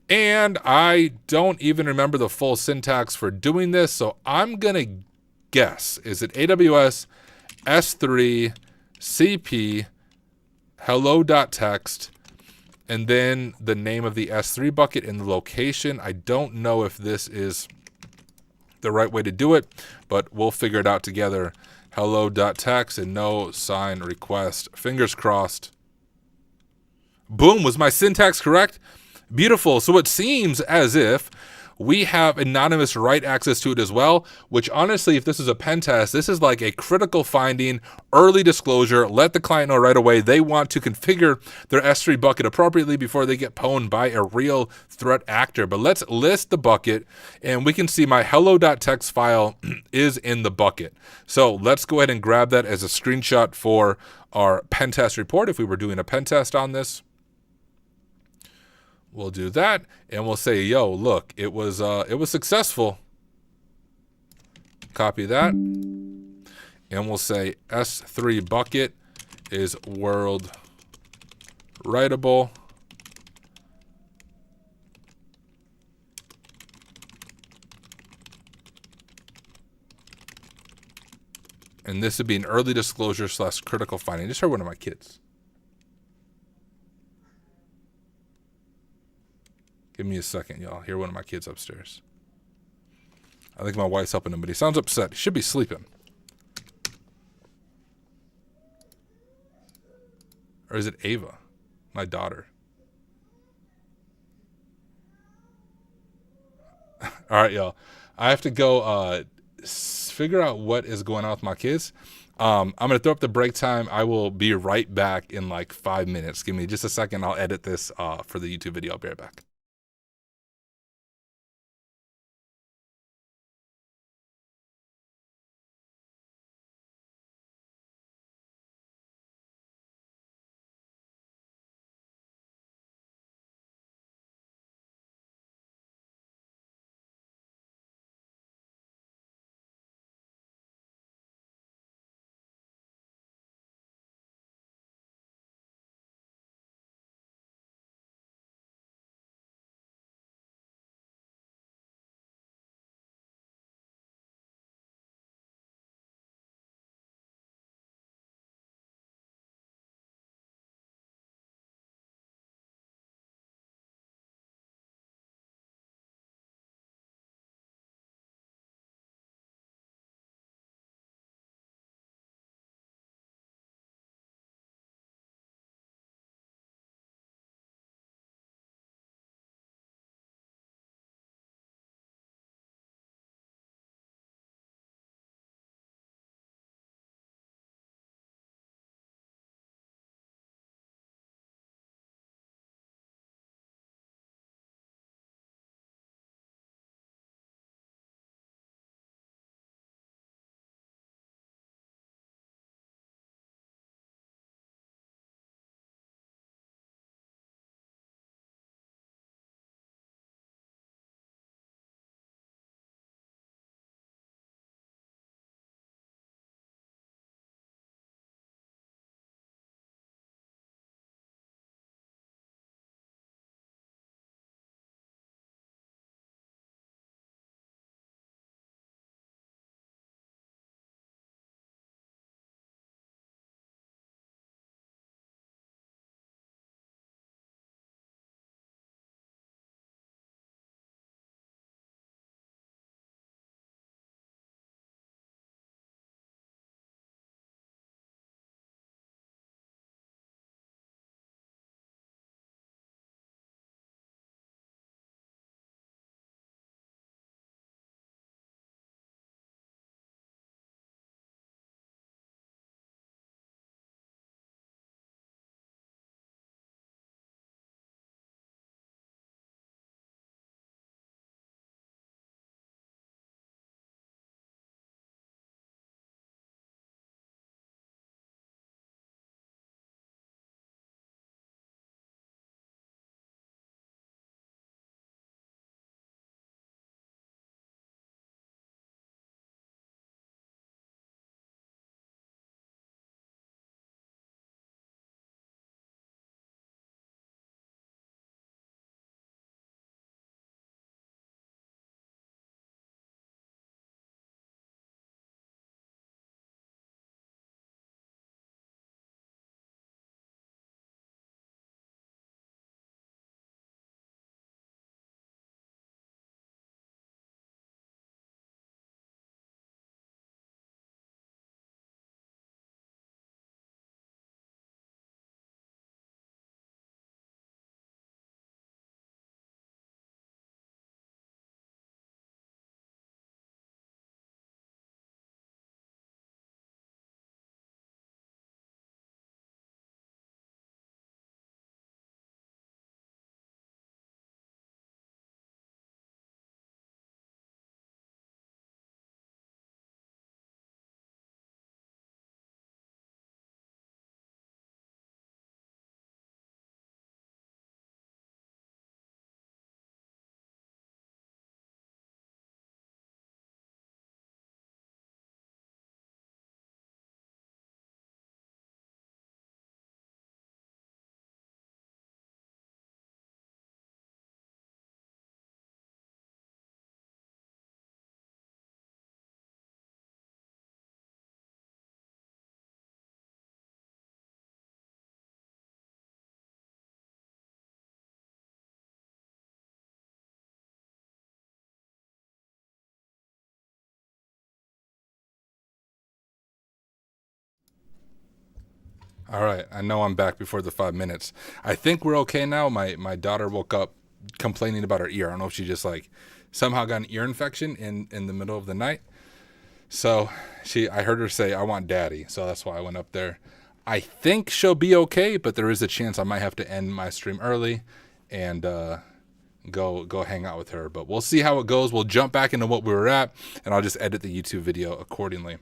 And I don't even remember the full syntax for doing this, so I'm going to guess, is it AWS S3 CP hello.txt, and then the name of the S3 bucket and the location. I don't know if this is the right way to do it, but we'll figure it out together. Hello.txt and no sign request. Fingers crossed. Boom, was my syntax correct? Beautiful. So it seems as if we have anonymous write access to it as well, which honestly, if this is a pen test, this is like a critical finding, early disclosure, let the client know right away they want to configure their S3 bucket appropriately before they get pwned by a real threat actor. But let's list the bucket, and we can see my hello.txt file is in the bucket. So let's go ahead and grab that as a screenshot for our pen test report if we were doing a pen test on this. We'll do that, and we'll say, yo, look, it was successful. Copy that, and we'll say S3 bucket is world writable. And this would be an early disclosure / critical finding. I just heard one of my kids. Give me a second, y'all. Hear one of my kids upstairs. I think my wife's helping him, but he sounds upset. He should be sleeping. Or is it Ava, my daughter? All right, y'all. I have to go figure out what is going on with my kids. I'm going to throw up the break time. I will be right back in like 5 minutes. Give me just a second. I'll edit this for the YouTube video. I'll be right back. All right, I know I'm back before the 5 minutes. I think we're okay now. My daughter woke up complaining about her ear. I don't know if she just like somehow got an ear infection in the middle of the night. So I heard her say, "I want daddy." So that's why I went up there. I think she'll be okay, but there is a chance I might have to end my stream early and go hang out with her. But we'll see how it goes. We'll jump back into what we were at, and I'll just edit the YouTube video accordingly.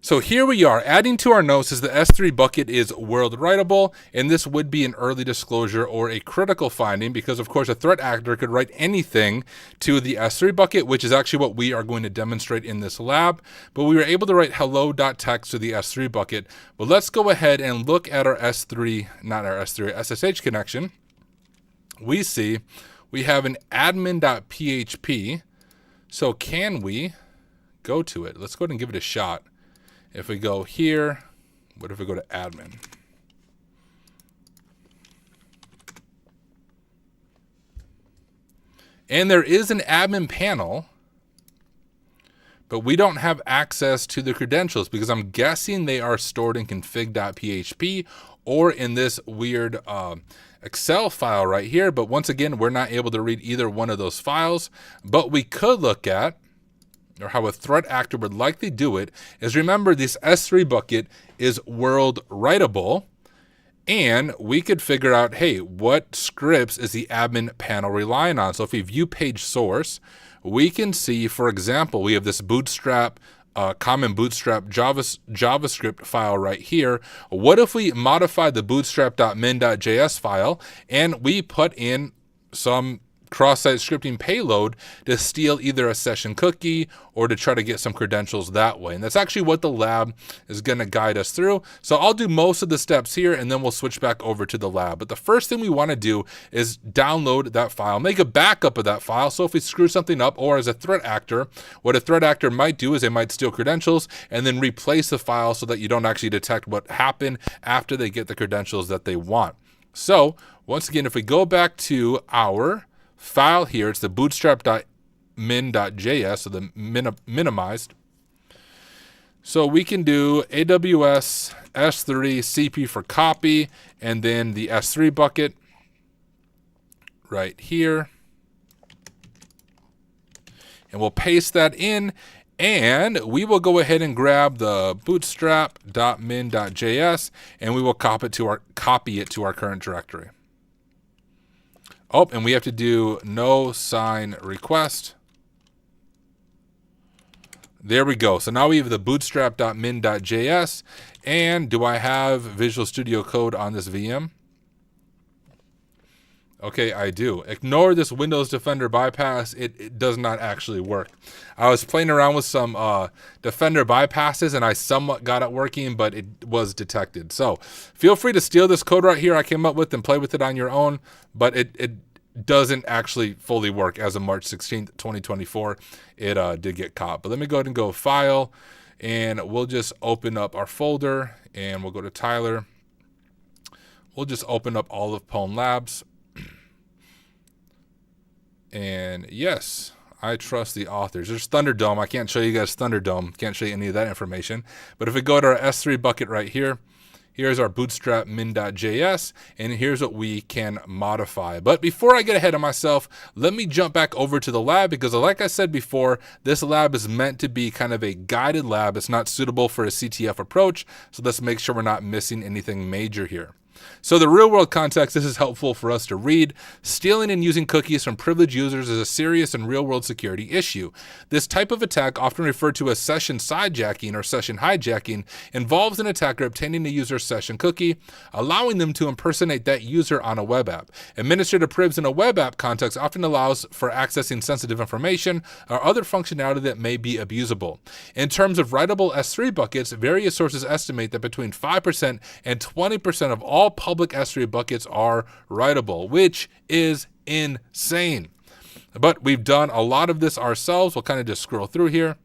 So here we are. Adding to our notes is the S3 bucket is world writable, and this would be an early disclosure or a critical finding because, of course, a threat actor could write anything to the S3 bucket, which is actually what we are going to demonstrate in this lab. But we were able to write hello.txt to the S3 bucket. But let's go ahead and look at our SSH connection. We see we have an admin.php. So can we go to it? Let's go ahead and give it a shot. If we go here, what if we go to admin? And there is an admin panel, but we don't have access to the credentials because I'm guessing they are stored in config.php or in this weird Excel file right here. But once again, we're not able to read either one of those files, but we could look at, or how a threat actor would likely do it, is remember this S3 bucket is world writable, and we could figure out, hey, what scripts is the admin panel relying on? So if we view page source, we can see, for example, we have this bootstrap, common bootstrap JavaScript file right here. What if we modify the bootstrap.min.js file and we put in some cross-site scripting payload to steal either a session cookie or to try to get some credentials that way? And that's actually what the lab is going to guide us through. So I'll do most of the steps here and then we'll switch back over to the lab. But the first thing we want to do is download that file, make a backup of that file. So if we screw something up, or as a threat actor, what a threat actor might do is they might steal credentials and then replace the file so that you don't actually detect what happened after they get the credentials that they want. So once again, if we go back to our file here, it's the bootstrap.min.js, so the minimized. So we can do AWS S3 CP for copy, and then the S3 bucket right here. And we'll paste that in, and we will go ahead and grab the bootstrap.min.js, and we will copy it to our current directory. Oh, and we have to do no sign request. There we go. So now we have the bootstrap.min.js. And do I have Visual Studio Code on this VM? Okay, I do. Ignore this Windows Defender bypass. It does not actually work. I was playing around with some Defender bypasses and I somewhat got it working, but it was detected. So feel free to steal this code right here I came up with and play with it on your own, but it doesn't actually fully work as of March 16th, 2024. It did get caught. But let me go ahead and go File, and we'll just open up our folder, and we'll go to Tyler. We'll just open up all of Pwn Labs. And yes, I trust the authors. There's Thunderdome. I can't show you guys Thunderdome. Can't show you any of that information. But if we go to our S3 bucket right here, here's our bootstrap min.js, and here's what we can modify. But before I get ahead of myself, let me jump back over to the lab, because like I said before, this lab is meant to be kind of a guided lab. It's not suitable for a CTF approach, so let's make sure we're not missing anything major here. So the real world context, this is helpful for us to read. Stealing and using cookies from privileged users is a serious and real world security issue. This type of attack, often referred to as session sidejacking or session hijacking, involves an attacker obtaining a user's session cookie, allowing them to impersonate that user on a web app. Administrative privs in a web app context often allows for accessing sensitive information or other functionality that may be abusable. In terms of writable S3 buckets, various sources estimate that between 5% and 20% of all public S3 buckets are writable, which is insane. But we've done a lot of this ourselves. We'll kind of just scroll through here.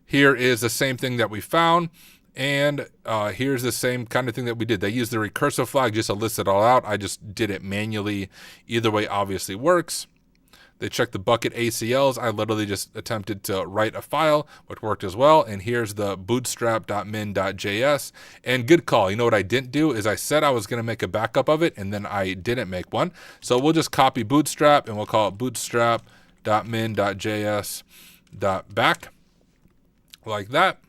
Here is the same thing that we found. And here's the same kind of thing that we did. They used the recursive flag just to list it all out. I just did it manually. Either way obviously works. They checked the bucket ACLs. I literally just attempted to write a file, which worked as well. And here's the bootstrap.min.js. And good call. You know what I didn't do is I said I was going to make a backup of it, and then I didn't make one. So we'll just copy bootstrap, and we'll call it bootstrap.min.js.back like that.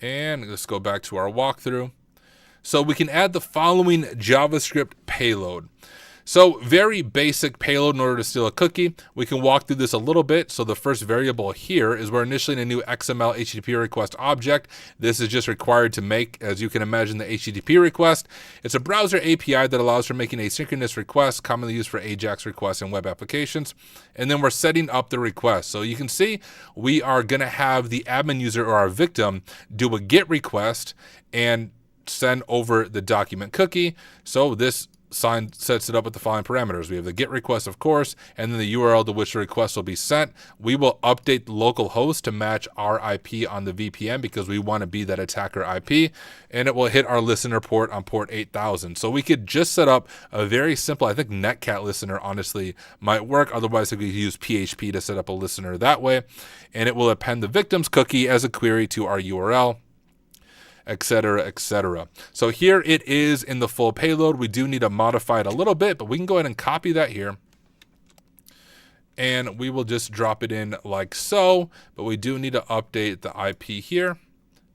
And let's go back to our walkthrough. So we can add the following JavaScript payload. So very basic payload in order to steal a cookie. We can walk through this a little bit. So the first variable here is we're initiating a new XML HTTP request object. This is just required to make, as you can imagine, the HTTP request. It's a browser API that allows for making asynchronous requests, commonly used for AJAX requests in web applications. And then we're setting up the request. So you can see we are going to have the admin user or our victim do a GET request and send over the document cookie. So this sign sets it up with the following parameters. We have the GET request, of course, and then the URL to which the request will be sent. We will update the local host to match our IP on the VPN because we want to be that attacker IP, and it will hit our listener port on port 8000. So we could just set up a very simple, I think Netcat listener honestly might work. Otherwise, we could use PHP to set up a listener that way, and it will append the victim's cookie as a query to our URL, etc., etc. So here it is in the full payload. We do need to modify it a little bit, but we can go ahead and copy that here. And we will just drop it in like so, but we do need to update the IP here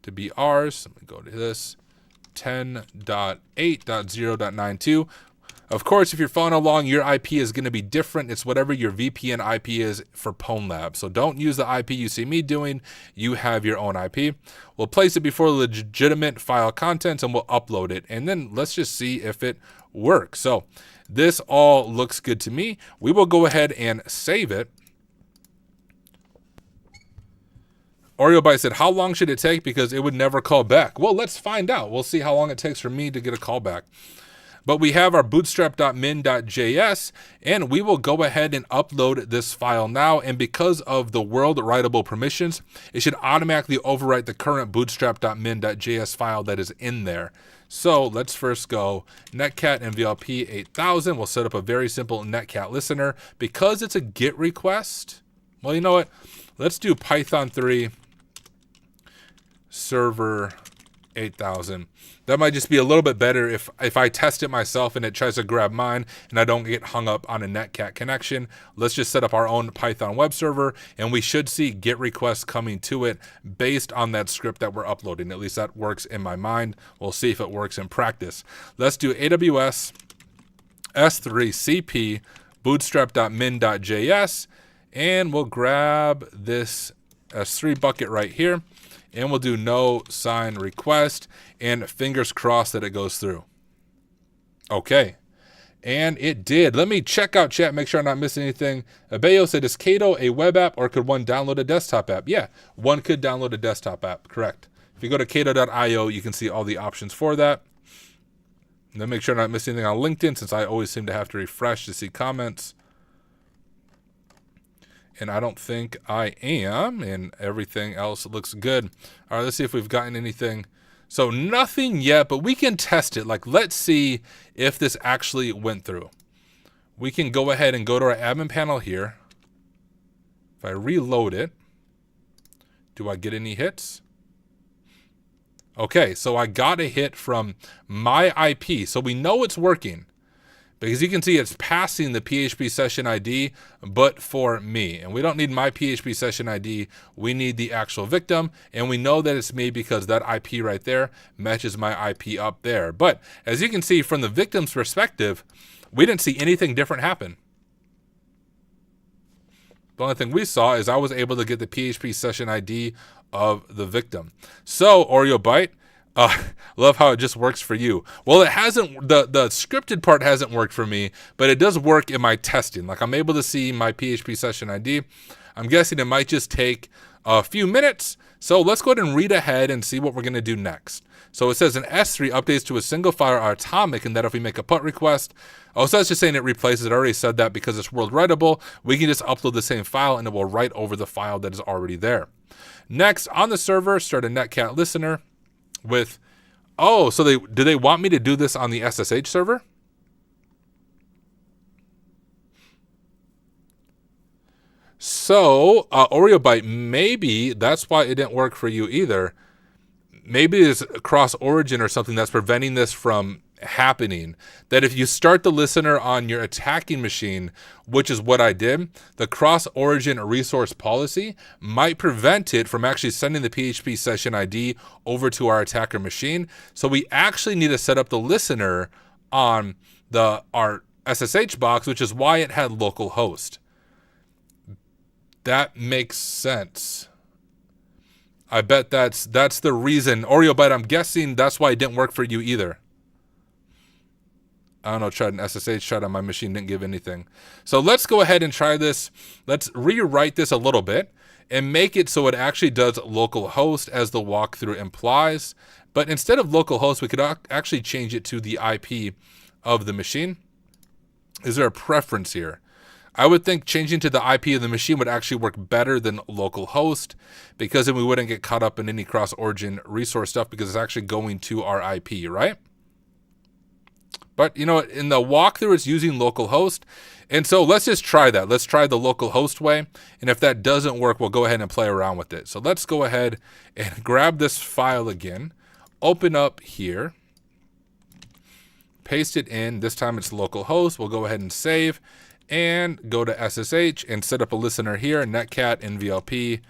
to be ours. Let me go to this, 10.8.0.92. Of course, if you're following along, your IP is going to be different. It's whatever your VPN IP is for PwnLab. So don't use the IP you see me doing. You have your own IP. We'll place it before legitimate file contents and we'll upload it. And then let's just see if it works. So this all looks good to me. We will go ahead and save it. OreoByte said, how long should it take? Because it would never call back. Well, let's find out. We'll see how long it takes for me to get a call back. But we have our bootstrap.min.js, and we will go ahead and upload this file now. And because of the world writable permissions, it should automatically overwrite the current bootstrap.min.js file that is in there. So let's first go netcat mvlp 8000. We'll set up a very simple netcat listener. Because it's a GET request, well, you know what? Let's do Python 3 server 8000. That might just be a little bit better if I test it myself and it tries to grab mine and I don't get hung up on a netcat connection. Let's just set up our own Python web server and we should see GET requests coming to it based on that script that we're uploading. At least that works in my mind. We'll see if it works in practice. Let's do AWS S3 CP bootstrap.min.js and we'll grab this S3 bucket right here. And we'll do no sign request and fingers crossed that it goes through. Okay. And it did. Let me check out chat, make sure I'm not missing anything. Abeyo said, is Kato a web app or could one download a desktop app? Yeah, one could download a desktop app, correct. If you go to kato.io, you can see all the options for that. And then make sure I'm not missing anything on LinkedIn since I always seem to have to refresh to see comments. And I don't think I am, and everything else looks good. All right, let's see if we've gotten anything. So nothing yet, but we can test it. Like, let's see if this actually went through. We can go ahead and go to our admin panel here. If I reload it, do I get any hits? Okay, so I got a hit from my IP. So we know it's working. Because you can see it's passing the PHP session ID, but for me. And we don't need my PHP session ID. We need the actual victim. And we know that it's me because that IP right there matches my IP up there. But as you can see from the victim's perspective, we didn't see anything different happen. The only thing we saw is I was able to get the PHP session ID of the victim. So, OreoByte, love how it just works for you. Well, it hasn't, the scripted part hasn't worked for me, but it does work in my testing. Like I'm able to see my PHP session ID. I'm guessing it might just take a few minutes. So let's go ahead and read ahead and see what we're going to do next. So it says an S3 updates to a single file are atomic, and that if we make a PUT request, oh, so that's just saying it replaces it. I already said that because it's world writable. We can just upload the same file and it will write over the file that is already there. Next, on the server, start a netcat listener with, oh, so do they want me to do this on the SSH server? So, OreoBite, maybe that's why it didn't work for you either. Maybe it's cross origin or something that's preventing this from happening. That if you start the listener on your attacking machine, which is what I did, the cross origin resource policy might prevent it from actually sending the PHP session ID over to our attacker machine. So we actually need to set up the listener on our SSH box, which is why it had localhost. That makes sense. I bet that's the reason. OreoBite, I'm guessing that's why it didn't work for you either. I don't know, tried an SSH, tried on my machine, didn't give anything. So let's go ahead and try this. Let's rewrite this a little bit and make it so it actually does localhost as the walkthrough implies. But instead of localhost, we could actually change it to the IP of the machine. Is there a preference here? I would think changing to the IP of the machine would actually work better than localhost, because then we wouldn't get caught up in any cross-origin resource stuff because it's actually going to our IP, right? But, you know, in the walkthrough, it's using localhost. And so let's just try that. Let's try the localhost way. And if that doesn't work, we'll go ahead and play around with it. So let's go ahead and grab this file again, open up here, paste it in. This time it's localhost. We'll go ahead and save and go to SSH and set up a listener here, netcat NVLP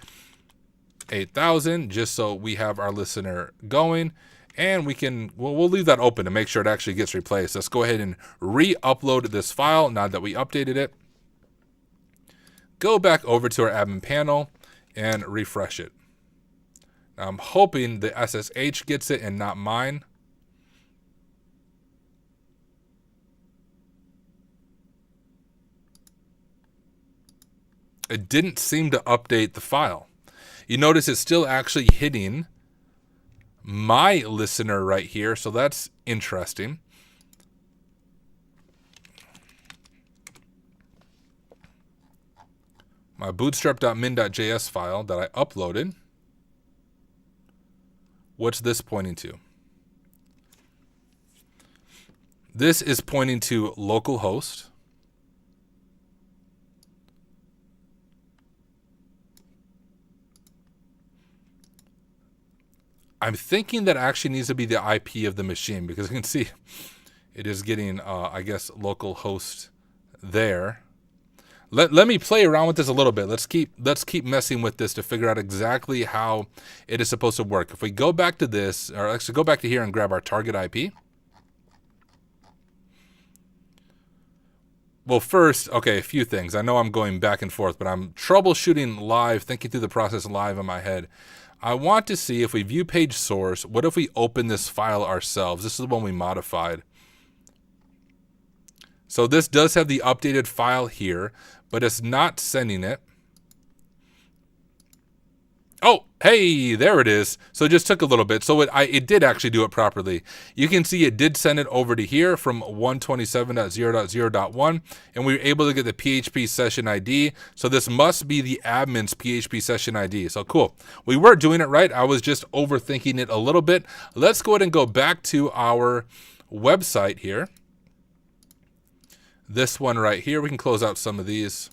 8000, just so we have our listener going. And we'll leave that open to make sure it actually gets replaced. Let's go ahead and re-upload this file now that we updated it. Go back over to our admin panel and refresh it. Now I'm hoping the SSH gets it and not mine. It didn't seem to update the file. You notice it's still actually hitting my listener right here, so that's interesting. My bootstrap.min.js file that I uploaded, what's this pointing to? This is pointing to localhost. I'm thinking that actually needs to be the IP of the machine, because you can see it is getting, I guess, localhost there. Let me play around with this a little bit. Let's keep messing with this to figure out exactly how it is supposed to work. If we go back to this, or actually go back to here and grab our target IP. Well, first, okay, a few things. I know I'm going back and forth, but I'm troubleshooting live, thinking through the process live in my head. I want to see if we view page source, what if we open this file ourselves? This is the one we modified. So this does have the updated file here, but it's not sending it. Oh, hey, there it is. So it just took a little bit. So it did actually do it properly. You can see it did send it over to here from 127.0.0.1, and we were able to get the PHP session ID. So this must be the admin's PHP session ID. So cool. We were doing it right. I was just overthinking it a little bit. Let's go ahead and go back to our website here. This one right here. We can close out some of these.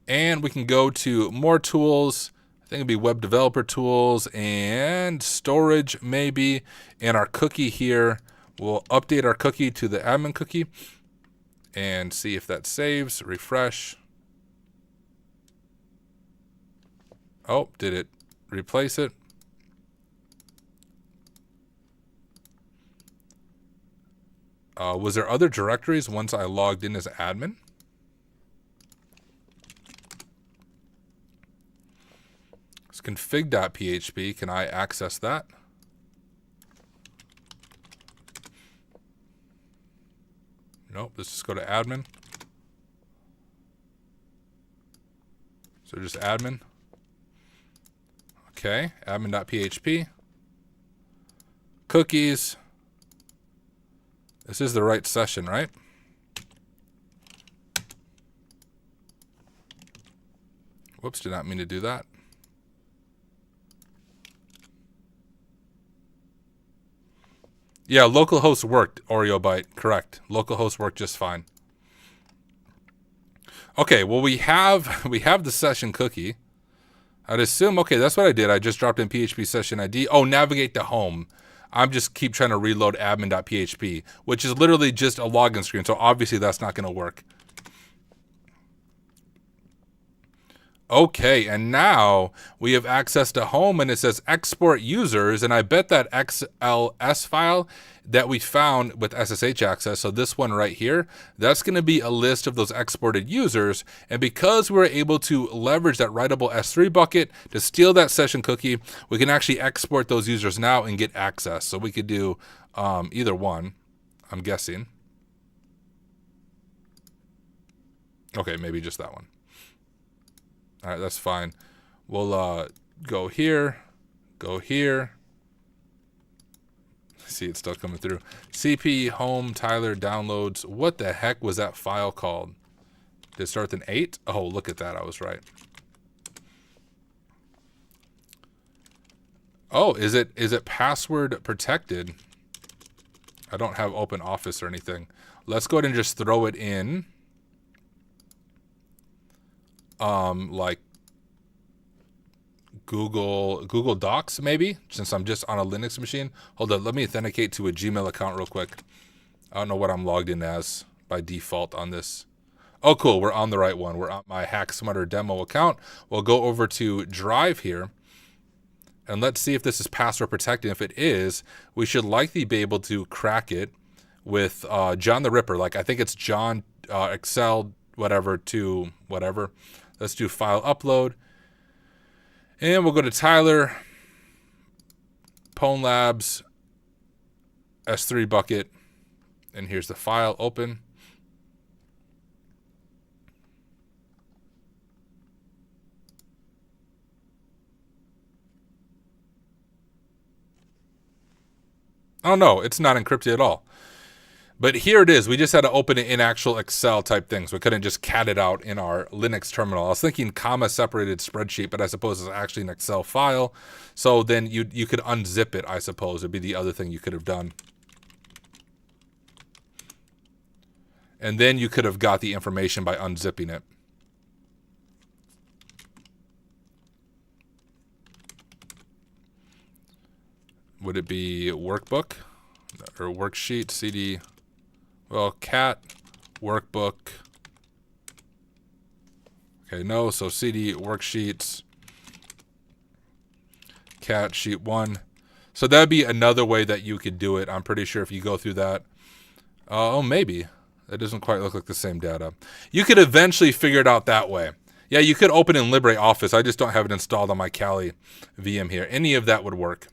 And we can go to more tools. I think it'd be web developer tools and storage maybe. And our cookie here, we'll update our cookie to the admin cookie and see if that saves. Refresh. Oh, did it replace it? Was there other directories once I logged in as admin? Config.php, can I access that? Nope, let's just go to admin. So just admin. Okay, admin.php. Cookies. This is the right session, right? Whoops, did not mean to do that. Yeah, localhost worked, OreoBite, correct. Localhost worked just fine. Okay, well, we have the session cookie. I'd assume, okay, that's what I did. I just dropped in PHP session ID. Oh, navigate to home. I'm just keep trying to reload admin.php, which is literally just a login screen. So obviously that's not going to work. Okay, and now we have access to home, and it says export users, and I bet that XLS file that we found with SSH access, so this one right here, that's going to be a list of those exported users, and because we're able to leverage that writable S3 bucket to steal that session cookie, we can actually export those users now and get access. So we could do either one, I'm guessing. Okay, maybe just that one. All right, that's fine. We'll go here, go here. See, it's still coming through. CP home Tyler downloads. What the heck was that file called? Did it start with an 8? Oh, look at that. I was right. Oh, is it password protected? I don't have open office or anything. Let's go ahead and just throw it in. Like Google Docs, maybe, since I'm just on a Linux machine. Hold on, let me authenticate to a Gmail account real quick. I don't know what I'm logged in as by default on this. Oh, cool, we're on the right one. We're on my Hack Smarter demo account. We'll go over to Drive here, and let's see if this is password protected. If it is, we should likely be able to crack it with John the Ripper. Like, I think it's John Excel whatever to whatever. Let's do file upload. And we'll go to Tyler, Pwn Labs, S3 bucket, and here's the file, open. Oh no, it's not encrypted at all. But here it is. We just had to open it in actual Excel type things. We couldn't just cat it out in our Linux terminal. I was thinking comma separated spreadsheet, but I suppose it's actually an Excel file. So then you could unzip it, I suppose, would be the other thing you could have done. And then you could have got the information by unzipping it. Would it be workbook or worksheet, CD? Well, cat, workbook. Okay, no, so CD, worksheets, cat, sheet 1. So that'd be another way that you could do it. I'm pretty sure if you go through that. Oh, maybe. That doesn't quite look like the same data. You could eventually figure it out that way. Yeah, you could open in LibreOffice. I just don't have it installed on my Kali VM here. Any of that would work.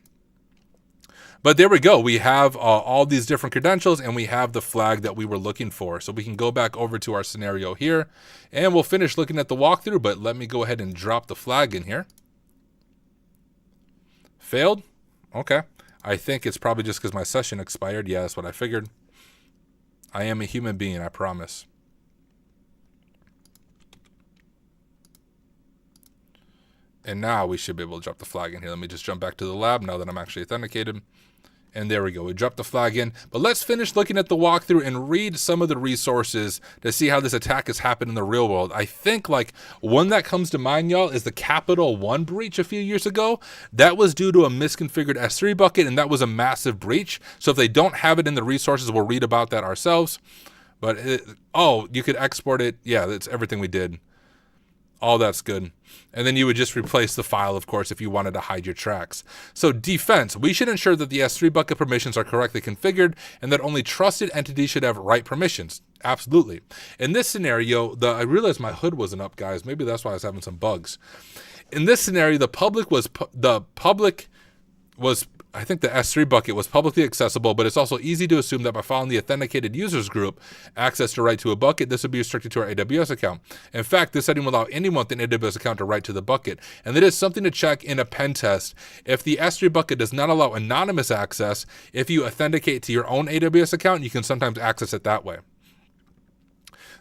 But there we go. We have all these different credentials, and we have the flag that we were looking for. So we can go back over to our scenario here, and we'll finish looking at the walkthrough, but let me go ahead and drop the flag in here. Failed? Okay. I think it's probably just because my session expired. Yeah, that's what I figured. I am a human being, I promise. And now we should be able to drop the flag in here. Let me just jump back to the lab now that I'm actually authenticated. And there we go. We dropped the flag in. But let's finish looking at the walkthrough and read some of the resources to see how this attack has happened in the real world. I think like one that comes to mind, y'all, is the Capital One breach a few years ago. That was due to a misconfigured S3 bucket, and that was a massive breach. So if they don't have it in the resources, we'll read about that ourselves. But, oh, you could export it. Yeah, that's everything we did. All that's good. And then you would just replace the file, of course, if you wanted to hide your tracks. So defense, we should ensure that the S3 bucket permissions are correctly configured and that only trusted entities should have right permissions. Absolutely. In this scenario, I realized my hood wasn't up, guys. Maybe that's why I was having some bugs. In this scenario, I think the S3 bucket was publicly accessible, but it's also easy to assume that by following the authenticated users group access to write to a bucket, this would be restricted to our AWS account. In fact, this setting will allow anyone with an AWS account to write to the bucket. And that is something to check in a pen test. If the S3 bucket does not allow anonymous access, if you authenticate to your own AWS account, you can sometimes access it that way.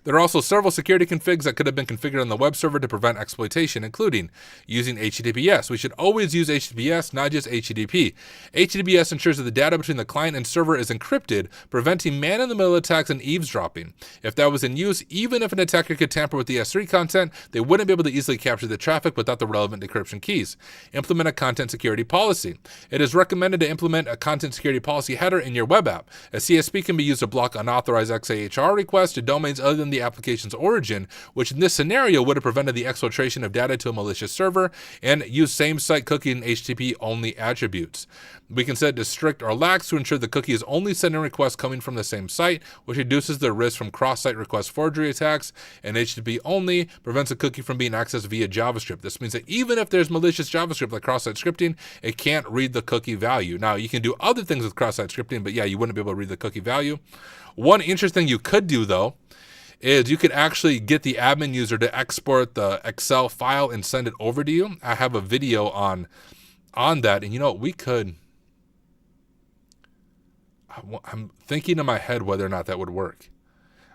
There are also several security configs that could have been configured on the web server to prevent exploitation, including using HTTPS. We should always use HTTPS, not just HTTP. HTTPS ensures that the data between the client and server is encrypted, preventing man-in-the-middle attacks and eavesdropping. If that was in use, even if an attacker could tamper with the S3 content, they wouldn't be able to easily capture the traffic without the relevant decryption keys. Implement a content security policy. It is recommended to implement a content security policy header in your web app. A CSP can be used to block unauthorized XAHR requests to domains other than the application's origin, which in this scenario would have prevented the exfiltration of data to a malicious server, and use same-site cookie and HTTP-only attributes. We can set it to strict or lax to ensure the cookie is only sending requests coming from the same site, which reduces the risk from cross-site request forgery attacks, and HTTP only prevents a cookie from being accessed via JavaScript. This means that even if there's malicious JavaScript like cross-site scripting, it can't read the cookie value. Now, you can do other things with cross-site scripting, but yeah, you wouldn't be able to read the cookie value. One interesting thing you could do, though, is you could actually get the admin user to export the Excel file and send it over to you. I have a video on that, and you know what, we could... I'm thinking in my head whether or not that would work.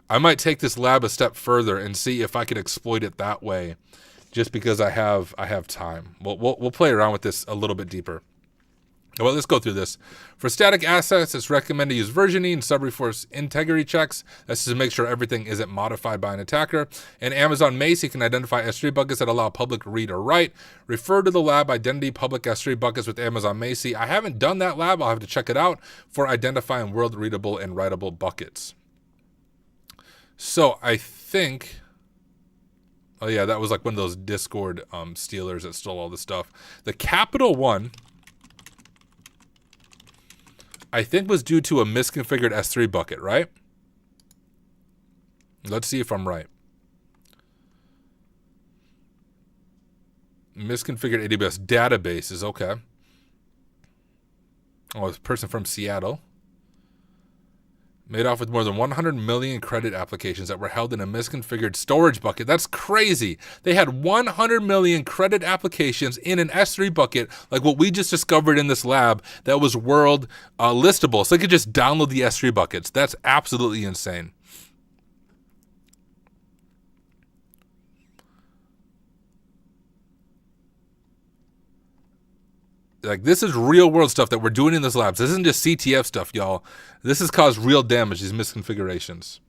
I might take this lab a step further and see if I could exploit it that way, just because I have time. We'll play around with this a little bit deeper. Well, let's go through this. For static assets, it's recommended to use versioning and sub-resource integrity checks. That's to make sure everything isn't modified by an attacker. In Amazon Macie, you can identify S3 buckets that allow public read or write. Refer to the lab identity public S3 buckets with Amazon Macie. I haven't done that lab. I'll have to check it out for identifying world readable and writable buckets. So I think... Oh yeah, that was like one of those Discord stealers that stole all the stuff. The Capital One... I think was due to a misconfigured S3 bucket, right? Let's see if I'm right. Misconfigured AWS databases, okay. Oh, it's a person from Seattle. Made off with more than 100 million credit applications that were held in a misconfigured storage bucket. That's crazy. They had 100 million credit applications in an S3 bucket, like what we just discovered in this lab, that was world listable. So they could just download the S3 buckets. That's absolutely insane. Like, this is real world stuff that we're doing in this labs. This isn't just CTF stuff, y'all. This has caused real damage, these misconfigurations.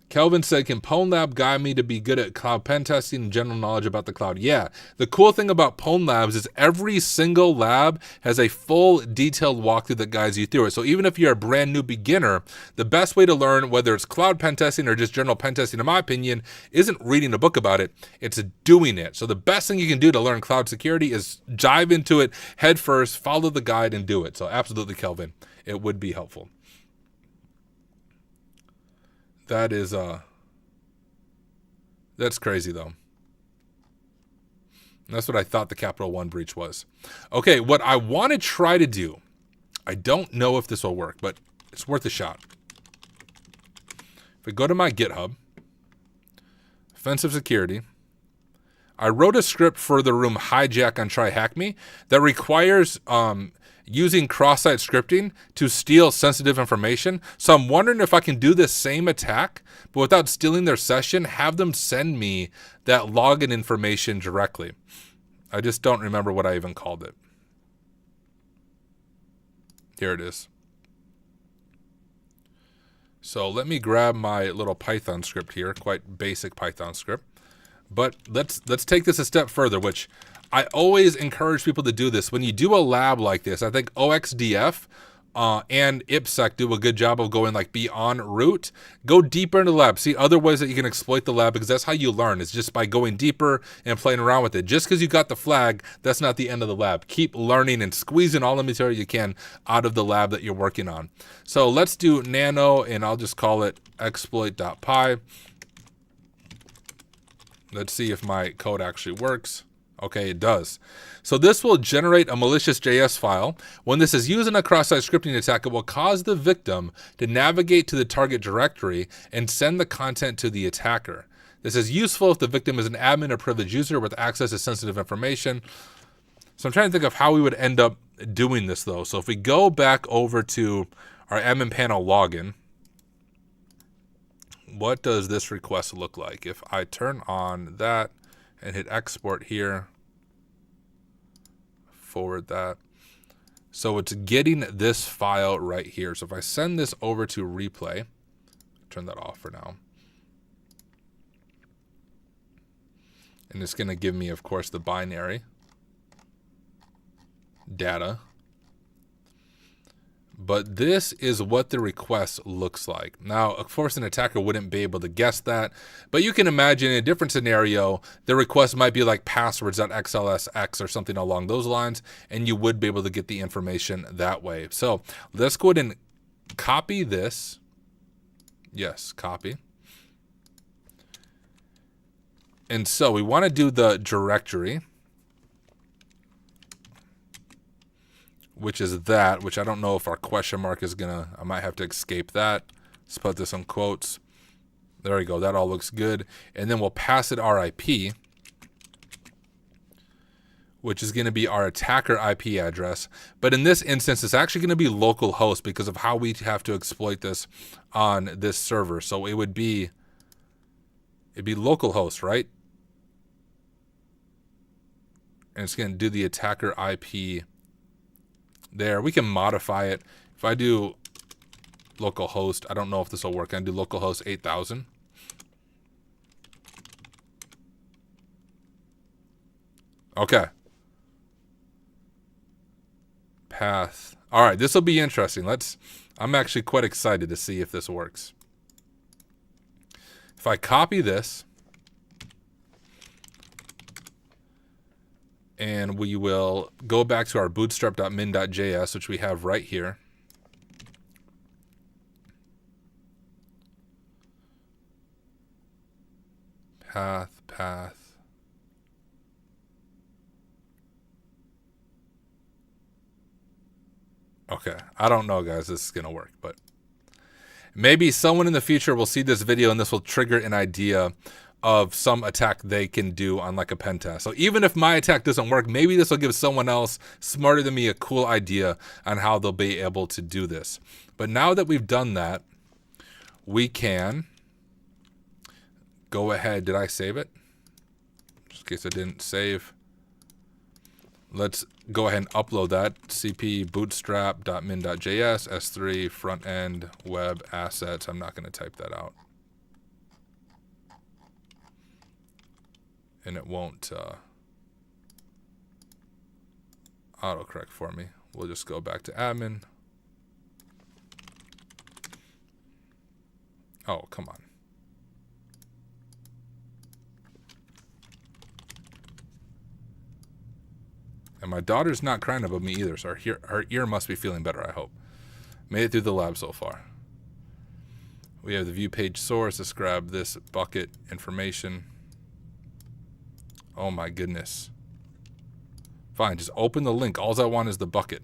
Kelvin said, can PwnLab guide me to be good at cloud pen testing and general knowledge about the cloud? Yeah. The cool thing about PwnLabs is every single lab has a full detailed walkthrough that guides you through it. So even if you're a brand new beginner, the best way to learn whether it's cloud pen testing or just general pen testing, in my opinion, isn't reading a book about it. It's doing it. So the best thing you can do to learn cloud security is dive into it head first, follow the guide, and do it. So absolutely, Kelvin, it would be helpful. That is, that's crazy though. That's what I thought the Capital One breach was. Okay, what I want to try to do, I don't know if this will work, but it's worth a shot. If we go to my GitHub, offensive security, I wrote a script for the room hijack on TryHackMe that requires, using cross-site scripting to steal sensitive information. So I'm wondering if I can do this same attack, but without stealing their session, have them send me that login information directly. I just don't remember what I even called it. Here it is. So let me grab my little Python script here, quite basic Python script. But let's take this a step further, which I always encourage people to do this. When you do a lab like this, I think OXDF and IPSec do a good job of going like beyond root. Go deeper into the lab. See other ways that you can exploit the lab, because that's how you learn. It's just by going deeper and playing around with it. Just because you got the flag, that's not the end of the lab. Keep learning and squeezing all the material you can out of the lab that you're working on. So let's do nano, and I'll just call it exploit.py. Let's see if my code actually works. Okay, it does. So this will generate a malicious JS file. When this is used in a cross-site scripting attack, it will cause the victim to navigate to the target directory and send the content to the attacker. This is useful if the victim is an admin or privileged user with access to sensitive information. So I'm trying to think of how we would end up doing this though. So if we go back over to our admin panel login, what does this request look like? If I turn on that and hit export here, forward that. So it's getting this file right here. So if I send this over to replay, turn that off for now. And it's going to give me, of course, the binary data. But this is what the request looks like. Now, of course, an attacker wouldn't be able to guess that, but you can imagine in a different scenario, the request might be like passwords.xlsx or something along those lines, and you would be able to get the information that way. So let's go ahead and copy this. Yes, copy. And so we want to do the directory, which is that, which I don't know if our question mark is gonna, I might have to escape that. Let's put this in quotes. There we go, that all looks good. And then we'll pass it our IP, which is gonna be our attacker IP address. But in this instance, it's actually gonna be localhost because of how we have to exploit this on this server. So it'd be localhost, right? And it's gonna do the attacker IP there. We can modify it. If I do localhost, I don't know if this will work. I can do localhost 8000. Okay. Path. All right, this will be interesting. I'm actually quite excited to see if this works. If I copy this, and we will go back to our bootstrap.min.js, which we have right here. Path. Okay, I don't know, guys, this is gonna work, but maybe someone in the future will see this video and this will trigger an idea of some attack they can do on like a pen test. So even if my attack doesn't work, maybe this will give someone else smarter than me a cool idea on how they'll be able to do this. But now that we've done that, we can go ahead. Did I save it? Just in case I didn't save. Let's go ahead and upload that. CP bootstrap.min.js S3 front end web assets. I'm not going to type that out. And it won't autocorrect for me. We'll just go back to admin. Oh, come on. And my daughter's not crying about me either, so her ear must be feeling better, I hope. Made it through the lab so far. We have the view page source. Let's grab this bucket information. Oh my goodness. Fine, just open the link. All I want is the bucket.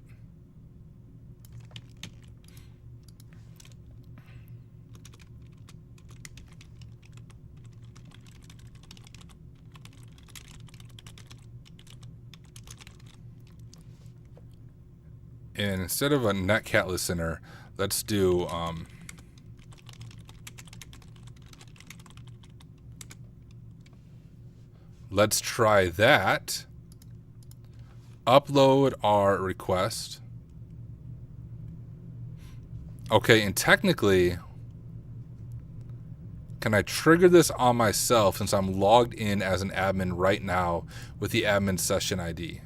And instead of a netcat listener, let's do let's try that. Upload our request. Okay, and technically, can I trigger this on myself since I'm logged in as an admin right now with the admin session ID?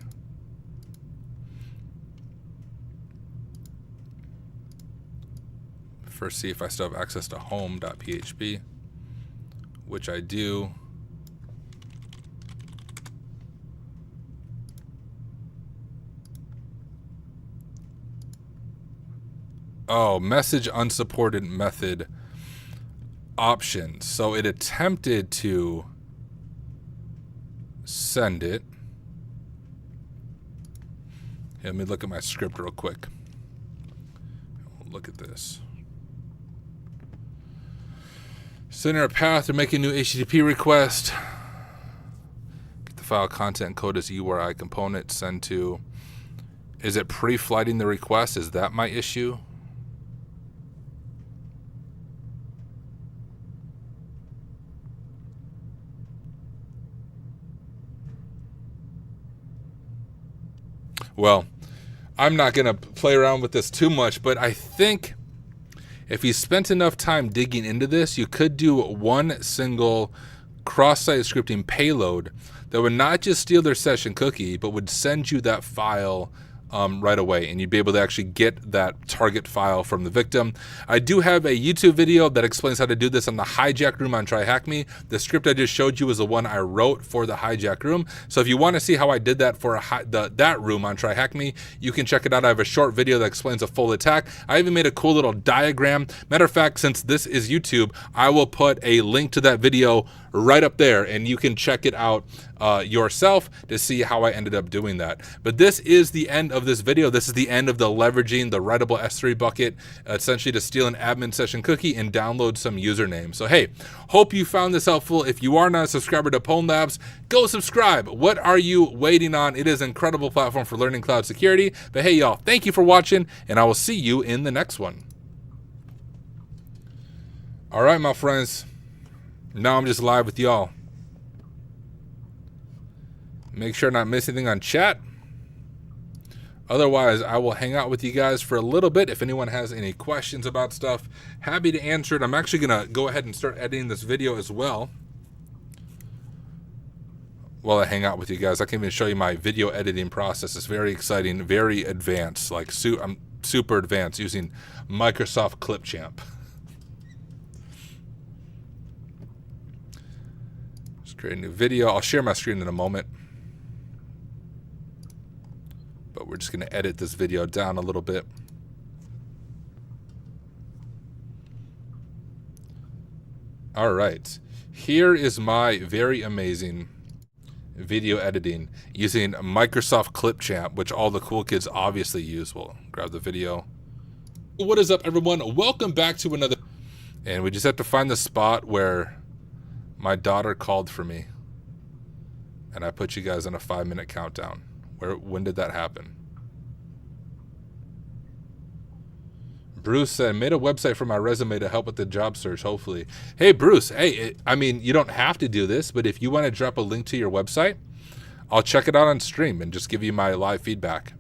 First, see if I still have access to home.php, which I do. Oh, message unsupported method options. So it attempted to send it. Here, let me look at my script real quick. Look at this. Center a path to make a new HTTP request. Get the file content code as URI component. Send to. Is it pre-flighting the request? Is that my issue? Well, I'm not going to play around with this too much, but I think if you spent enough time digging into this, you could do one single cross-site scripting payload that would not just steal their session cookie, but would send you that file right away, and you'd be able to actually get that target file from the victim. I do have a YouTube video that explains how to do this on the hijack room on TryHackMe. The script I just showed you is the one I wrote for the hijack room. So if you want to see how I did that for that room on TryHackMe, you can check it out. I have a short video that explains a full attack. I even made a cool little diagram. Matter of fact, since this is YouTube, I will put a link to that video right up there, and you can check it out yourself to see how I ended up doing that. But this is the end of this video. This is the end of the leveraging the writable S3 bucket, essentially to steal an admin session cookie and download some username. So hey, hope you found this helpful. If you are not a subscriber to Pwn Labs, go subscribe. What are you waiting on? It is an incredible platform for learning cloud security. But hey y'all, thank you for watching, and I will see you in the next one. All right, my friends. Now I'm just live with y'all. Make sure not miss anything on chat. Otherwise, I will hang out with you guys for a little bit. If anyone has any questions about stuff, happy to answer it. I'm actually going to go ahead and start editing this video as well while I hang out with you guys. I can even show you my video editing process. It's very exciting, very advanced. Like I'm super advanced using Microsoft Clipchamp. Create a new video. I'll share my screen in a moment, but we're just going to edit this video down a little bit. All right, here is my very amazing video editing using Microsoft Clipchamp, which all the cool kids obviously use. We'll grab the video. What is up, everyone? Welcome back to another, and we just have to find the spot where my daughter called for me, and I put you guys on a 5-minute countdown. When did that happen? Bruce said, made a website for my resume to help with the job search, hopefully. Hey, Bruce, hey, I mean, you don't have to do this, but if you want to drop a link to your website, I'll check it out on stream and just give you my live feedback.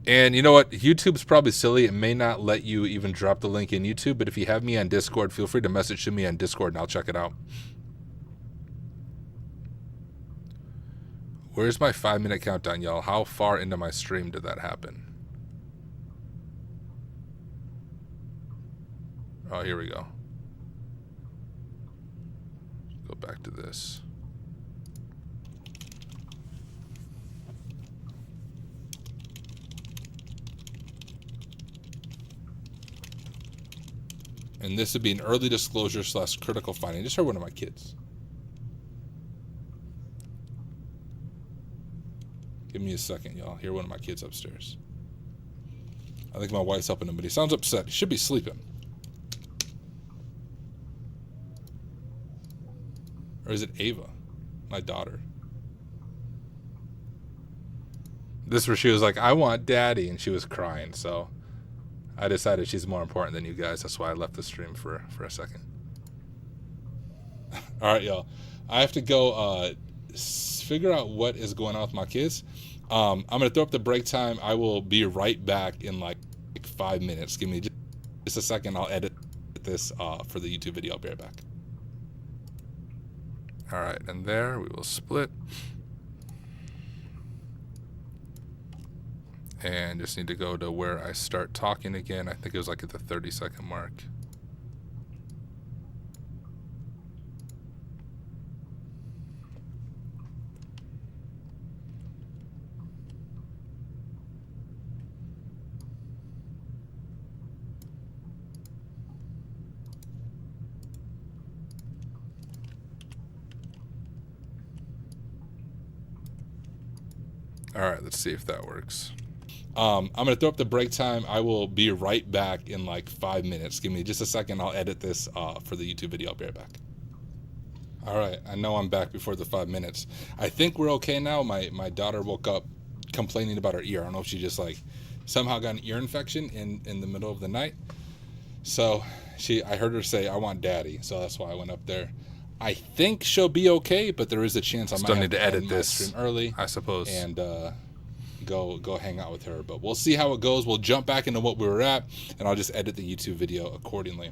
And you know what? YouTube's probably silly. It may not let you even drop the link in YouTube, but if you have me on Discord, feel free to message to me on Discord and I'll check it out. Where's my 5-minute countdown, y'all? How far into my stream did that happen? Oh, here we go. Go back to this. And this would be an early disclosure / critical finding. Just heard one of my kids. Give me a second, y'all. Hear one of my kids upstairs. I think my wife's helping him, but he sounds upset. He should be sleeping. Or is it Ava, my daughter? This where she was like, I want daddy, and she was crying, so I decided she's more important than you guys. That's why I left the stream for a second. All right, y'all. I have to go figure out what is going on with my kids. I'm going to throw up the break time. I will be right back in like 5 minutes. Give me just a second. I'll edit this for the YouTube video. I'll be right back. All right, and there we will split. And just need to go to where I start talking again. I think it was like at the 30-second mark. All right, let's see if that works. I'm going to throw up the break time. I will be right back in like 5 minutes. Give me just a second. I'll edit this for the YouTube video. I'll be right back. All right, I know I'm back before the 5 minutes. I think we're okay now. My daughter woke up complaining about her ear. I don't know if she just like somehow got an ear infection in the middle of the night. So I heard her say, I want daddy. So that's why I went up there. I think she'll be okay, but there is a chance I might have to edit this stream early, I suppose. And go hang out with her. But we'll see how it goes. We'll jump back into what we were at, and I'll just edit the YouTube video accordingly.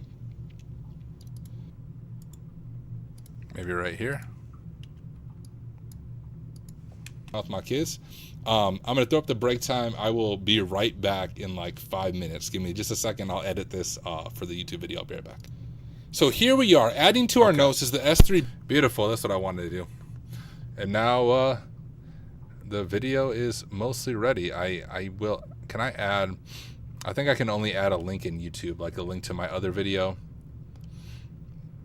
Maybe right here. With my kids. I'm gonna throw up the break time. I will be right back in like 5 minutes. Give me just a second. I'll edit this for the YouTube video. I'll be right back. So here we are. Adding to our notes is the S3. Beautiful. That's what I wanted to do. And now the video is mostly ready. I will. Can I add? I think I can only add a link in YouTube, like a link to my other video.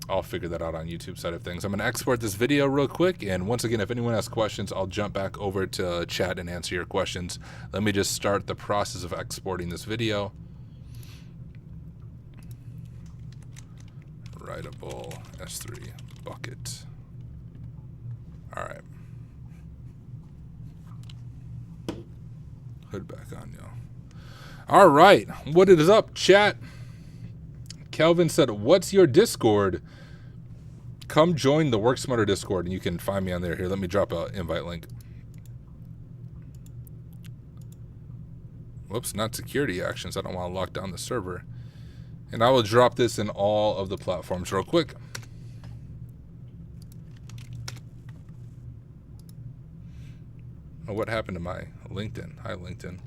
I'll figure that out on YouTube side of things. I'm going to export this video real quick, and once again, if anyone has questions, I'll jump back over to chat and answer your questions. Let me just start the process of exporting this video. Writable S3 bucket. All right. Hood back on, y'all. All right. What is up, chat? Kelvin said, what's your Discord? Come join the Work Smarter Discord, and you can find me on there. Here, let me drop an invite link. Whoops, not security actions. I don't want to lock down the server. And I will drop this in all of the platforms real quick. Oh, what happened to my LinkedIn? Hi, LinkedIn.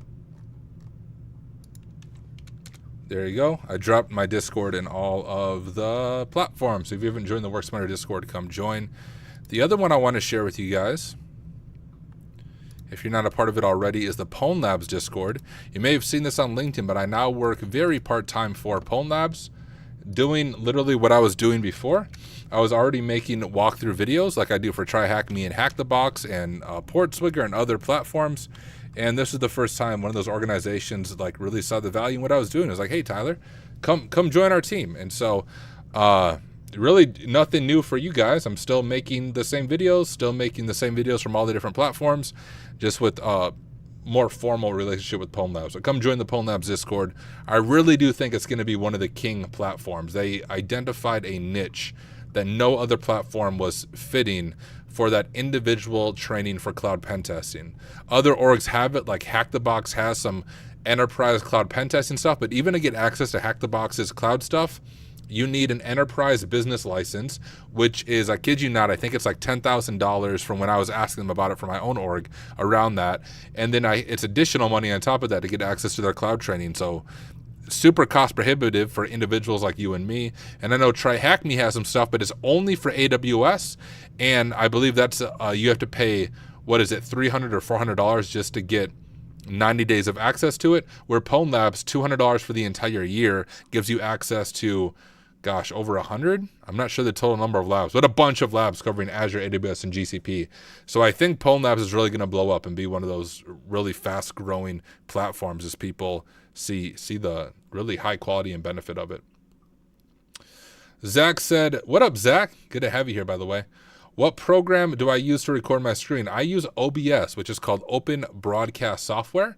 There you go. I dropped my Discord in all of the platforms. If you haven't joined the Work Smarter Discord, come join. The other one I want to share with you guys, if you're not a part of it already, is the Pwn Labs Discord. You may have seen this on LinkedIn, but I now work very part-time for Pwn Labs, doing literally what I was doing before. I was already making walkthrough videos like I do for TryHackMe and Hack the Box and Portswigger and other platforms. And this is the first time one of those organizations like really saw the value in what I was doing. It was like, hey, Tyler, come join our team. And so really nothing new for you guys. I'm still making the same videos, from all the different platforms, just with more formal relationship with Pwn Labs. So come join the Pwn Labs Discord. I really do think it's going to be one of the king platforms. They identified a niche that no other platform was fitting for that individual training for cloud pen testing. Other orgs have it, like Hack the Box has some enterprise cloud pen testing stuff, but even to get access to Hack the Box's cloud stuff, you need an enterprise business license, which is, I kid you not, I think it's like $10,000 from when I was asking them about it for my own org, around that. And then it's additional money on top of that to get access to their cloud training. So super cost prohibitive for individuals like you and me. And I know TryHackMe has some stuff, but it's only for AWS. And I believe that's, you have to pay, what is it, $300 or $400 just to get 90 days of access to it, where Pwn Labs, $200 for the entire year, gives you access to, gosh, over 100? I'm not sure the total number of labs, but a bunch of labs covering Azure, AWS, and GCP. So I think Pwn Labs is really going to blow up and be one of those really fast-growing platforms as people see the really high quality and benefit of it. Zach said, what up, Zach? Good to have you here, by the way. What program do I use to record my screen? I use OBS, which is called Open Broadcast Software.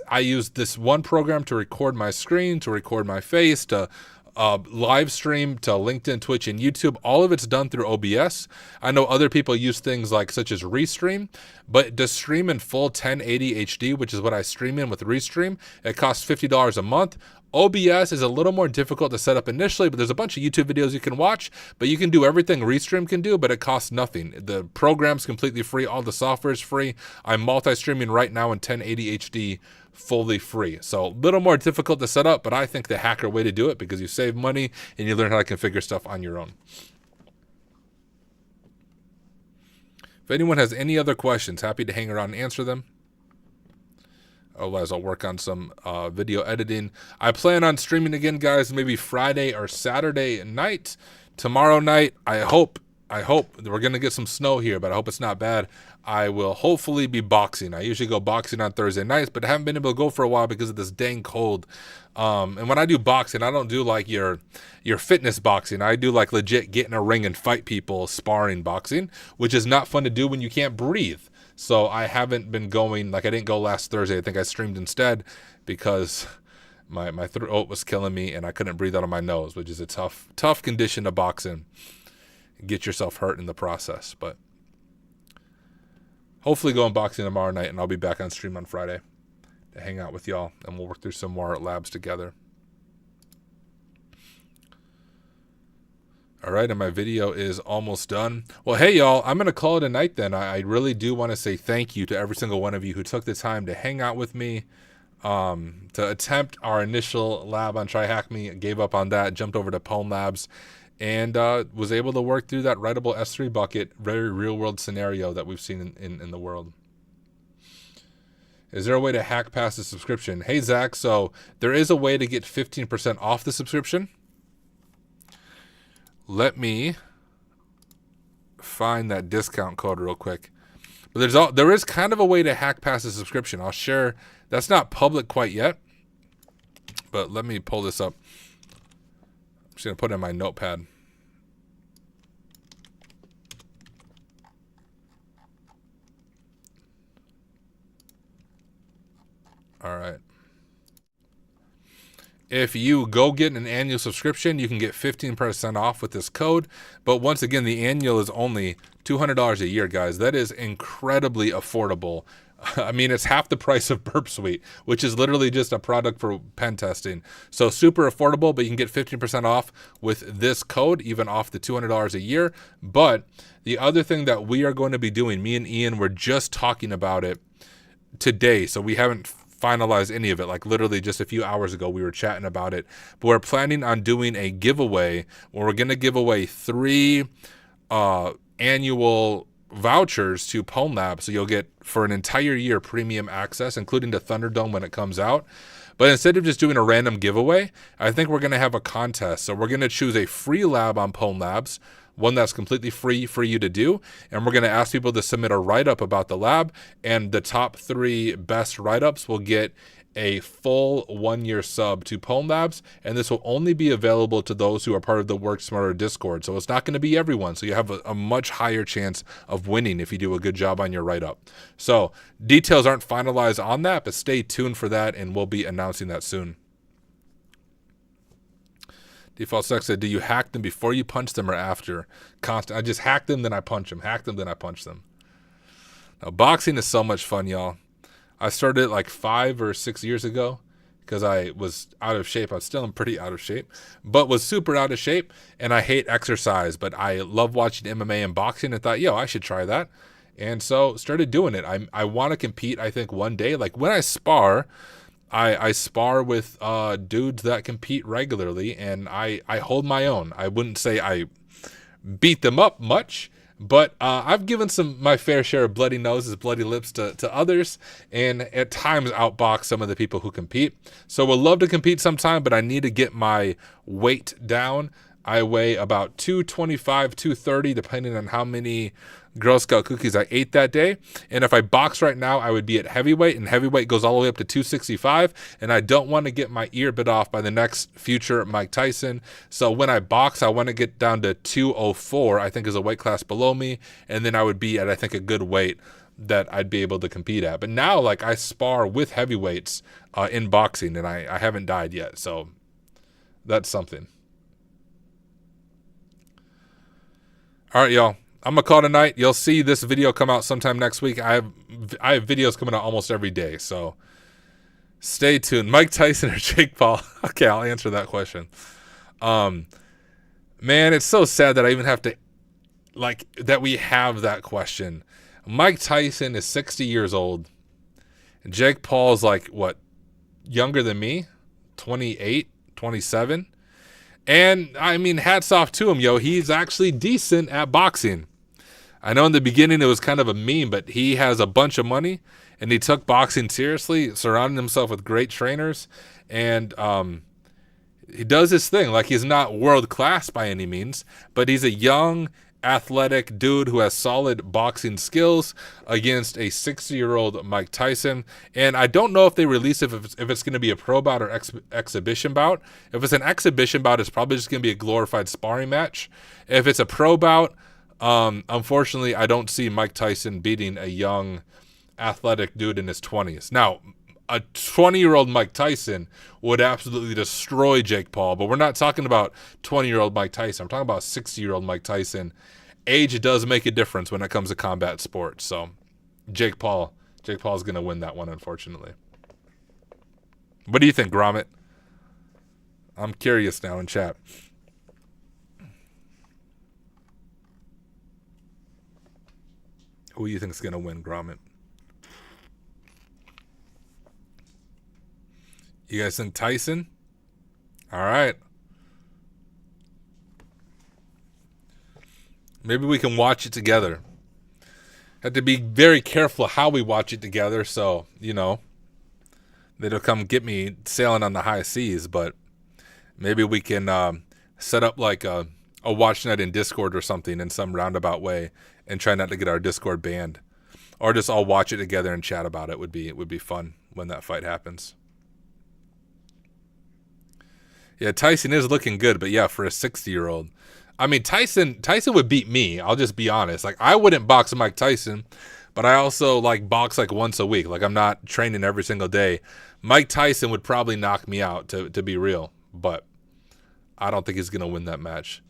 I use this one program to record my screen, to record my face, to live stream to LinkedIn, Twitch, and YouTube. All of it's done through OBS. I know other people use things such as Restream, but to stream in full 1080 HD, which is what I stream in with Restream, it costs $50 a month. OBS is a little more difficult to set up initially, but there's a bunch of YouTube videos you can watch, but you can do everything Restream can do, but it costs nothing. The program's completely free. All the software is free. I'm multi-streaming right now in 1080 HD, fully free. So a little more difficult to set up, but I think the hacker way to do it, because you save money and you learn how to configure stuff on your own. If anyone has any other questions, happy to hang around and answer them. Otherwise, I'll work on some video editing. I plan on streaming again, guys, maybe Friday or Saturday night. Tomorrow night, I hope we're going to get some snow here, but I hope it's not bad. I will hopefully be boxing. I usually go boxing on Thursday nights, but I haven't been able to go for a while because of this dang cold. And when I do boxing, I don't do like your fitness boxing. I do like legit get in a ring and fight people, sparring boxing, which is not fun to do when you can't breathe. So I haven't been going, I didn't go last Thursday. I think I streamed instead because my throat was killing me and I couldn't breathe out of my nose, which is a tough condition to box in. Get yourself hurt in the process. But hopefully go unboxing tomorrow night, and I'll be back on stream on Friday to hang out with y'all, and we'll work through some more labs together. All right, and my video is almost done. Well, hey, y'all, I'm going to call it a night then. I really do want to say thank you to every single one of you who took the time to hang out with me, to attempt our initial lab on TryHackMe, gave up on that, jumped over to Pwn Labs, and was able to work through that writable S3 bucket, very real-world scenario that we've seen in the world. Is there a way to hack past the subscription? Hey, Zach, so there is a way to get 15% off the subscription. Let me find that discount code real quick. But there is kind of a way to hack past the subscription. I'll share. That's not public quite yet, but let me pull this up. I'm just going to put it in my notepad. All right. If you go get an annual subscription, you can get 15% off with this code. But once again, the annual is only $200 a year, guys. That is incredibly affordable. I mean, it's half the price of Burp Suite, which is literally just a product for pen testing. So super affordable, but you can get 15% off with this code, even off the $200 a year. But the other thing that we are going to be doing, me and Ian were just talking about it today, so we haven't finalize any of it. Like literally just a few hours ago we were chatting about it, but we're planning on doing a giveaway where we're going to give away 3 annual vouchers to Pwn Lab, so you'll get for an entire year premium access, including the Thunderdome when it comes out. But instead of just doing a random giveaway, I think we're going to have a contest. So we're going to choose a free lab on Pwn Labs, one that's completely free for you to do, and we're going to ask people to submit a write-up about the lab, and the top 3 best write-ups will get a full 1-year sub to Pwn Labs, and this will only be available to those who are part of the Work Smarter Discord. So it's not going to be everyone, so you have a much higher chance of winning if you do a good job on your write-up. So details aren't finalized on that, but stay tuned for that, and we'll be announcing that soon. Default Sex said, do you hack them before you punch them or after? I just hack them, then I punch them. Hack them, then I punch them. Now, boxing is so much fun, y'all. I started like 5 or 6 years ago because I was out of shape. I still am pretty out of shape, but was super out of shape, and I hate exercise, but I love watching MMA and boxing and thought, yo, I should try that. And so started doing it. I want to compete, I think, one day. Like when I spar, I spar with dudes that compete regularly, and I hold my own. I wouldn't say I beat them up much, but I've given my fair share of bloody noses, bloody lips to others, and at times outbox some of the people who compete. So we'll love to compete sometime, but I need to get my weight down. I weigh about 225, 230, depending on how many Girl Scout cookies I ate that day. And if I box right now, I would be at heavyweight, and heavyweight goes all the way up to 265. And I don't want to get my ear bit off by the next future Mike Tyson. So when I box, I want to get down to 204, I think is a weight class below me. And then I would be at, I think, a good weight that I'd be able to compete at. But now, like, I spar with heavyweights in boxing, and I haven't died yet. So that's something. All right, y'all. I'm going to call it a night. You'll see this video come out sometime next week. I have videos coming out almost every day, so stay tuned. Mike Tyson or Jake Paul? Okay, I'll answer that question. Man, it's so sad that I even have to, like, that we have that question. Mike Tyson is 60 years old. Jake Paul's like, what, younger than me? 28, 27? And, I mean, hats off to him, yo. He's actually decent at boxing. I know in the beginning it was kind of a meme, but he has a bunch of money, and he took boxing seriously, surrounding himself with great trainers, and he does his thing. Like, he's not world-class by any means, but he's a young, athletic dude who has solid boxing skills against a 60-year-old Mike Tyson. And I don't know if they release if it's going to be a pro bout or exhibition bout. If it's an exhibition bout, it's probably just going to be a glorified sparring match. If it's a pro bout, unfortunately, I don't see Mike Tyson beating a young, athletic dude in his 20s. Now, a 20-year-old Mike Tyson would absolutely destroy Jake Paul, but we're not talking about 20-year-old Mike Tyson. I'm talking about 60-year-old Mike Tyson. Age does make a difference when it comes to combat sports. So Jake Paul. Jake Paul's going to win that one, unfortunately. What do you think, Gromit? I'm curious now in chat. Who do you think is going to win, Gromit? You guys think Tyson? All right. Maybe we can watch it together. Have to be very careful how we watch it together, so, you know, they'll come get me sailing on the high seas, but maybe we can set up like a watch night in Discord or something in some roundabout way and try not to get our Discord banned. Or just all watch it together and chat about it. Would be fun when that fight happens. Yeah, Tyson is looking good, but yeah, for a 60-year-old. I mean, Tyson would beat me. I'll just be honest. Like, I wouldn't box Mike Tyson, but I also like box like once a week. Like, I'm not training every single day. Mike Tyson would probably knock me out, to be real, but I don't think he's gonna win that match.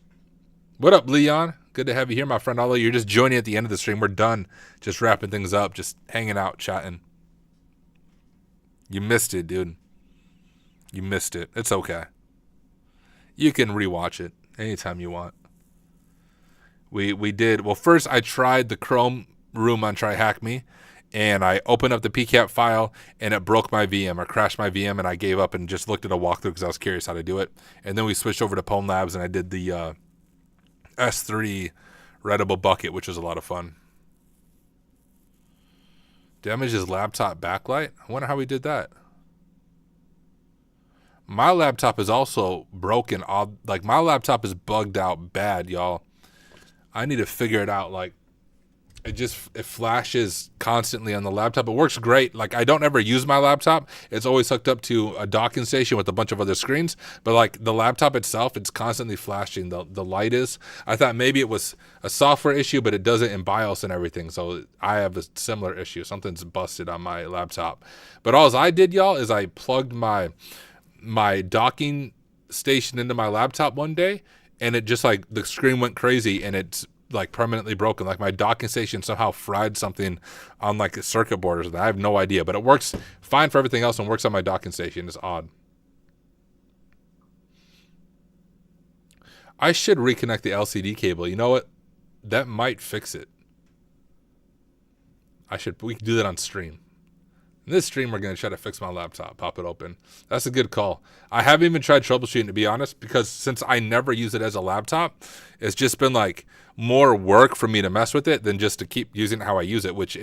What up, Leon? Good to have you here, my friend. Although you're just joining at the end of the stream, we're done. Just wrapping things up, just hanging out, chatting. You missed it, dude. You missed it. It's okay. You can rewatch it anytime you want. We did. Well, first I tried the Chrome room on TryHackMe, and I opened up the PCAP file, and it broke my VM. I crashed my VM, and I gave up and just looked at a walkthrough because I was curious how to do it. And then we switched over to Pwn Labs, and I did the S3 readable bucket, which was a lot of fun. Damage his laptop backlight? I wonder how we did that. My laptop is also broken. Like, my laptop is bugged out bad, y'all. I need to figure it out. Like, it flashes constantly on the laptop. It works great. Like, I don't ever use my laptop. It's always hooked up to a docking station with a bunch of other screens. But, like, the laptop itself, it's constantly flashing. The light is. I thought maybe it was a software issue, but it does it in BIOS and everything. So I have a similar issue. Something's busted on my laptop. But all I did, y'all, is I plugged my docking station into my laptop one day, and it just, like, the screen went crazy, and it's like permanently broken. Like, my docking station somehow fried something on like a circuit board or something. I have no idea, but it works fine for everything else and works on my docking station. It's odd. I should reconnect the LCD cable. You know what? That might fix it. We can do that on stream. In this stream, we're going to try to fix my laptop, pop it open. That's a good call. I haven't even tried troubleshooting, to be honest, because since I never use it as a laptop, it's just been like more work for me to mess with it than just to keep using it how I use it, which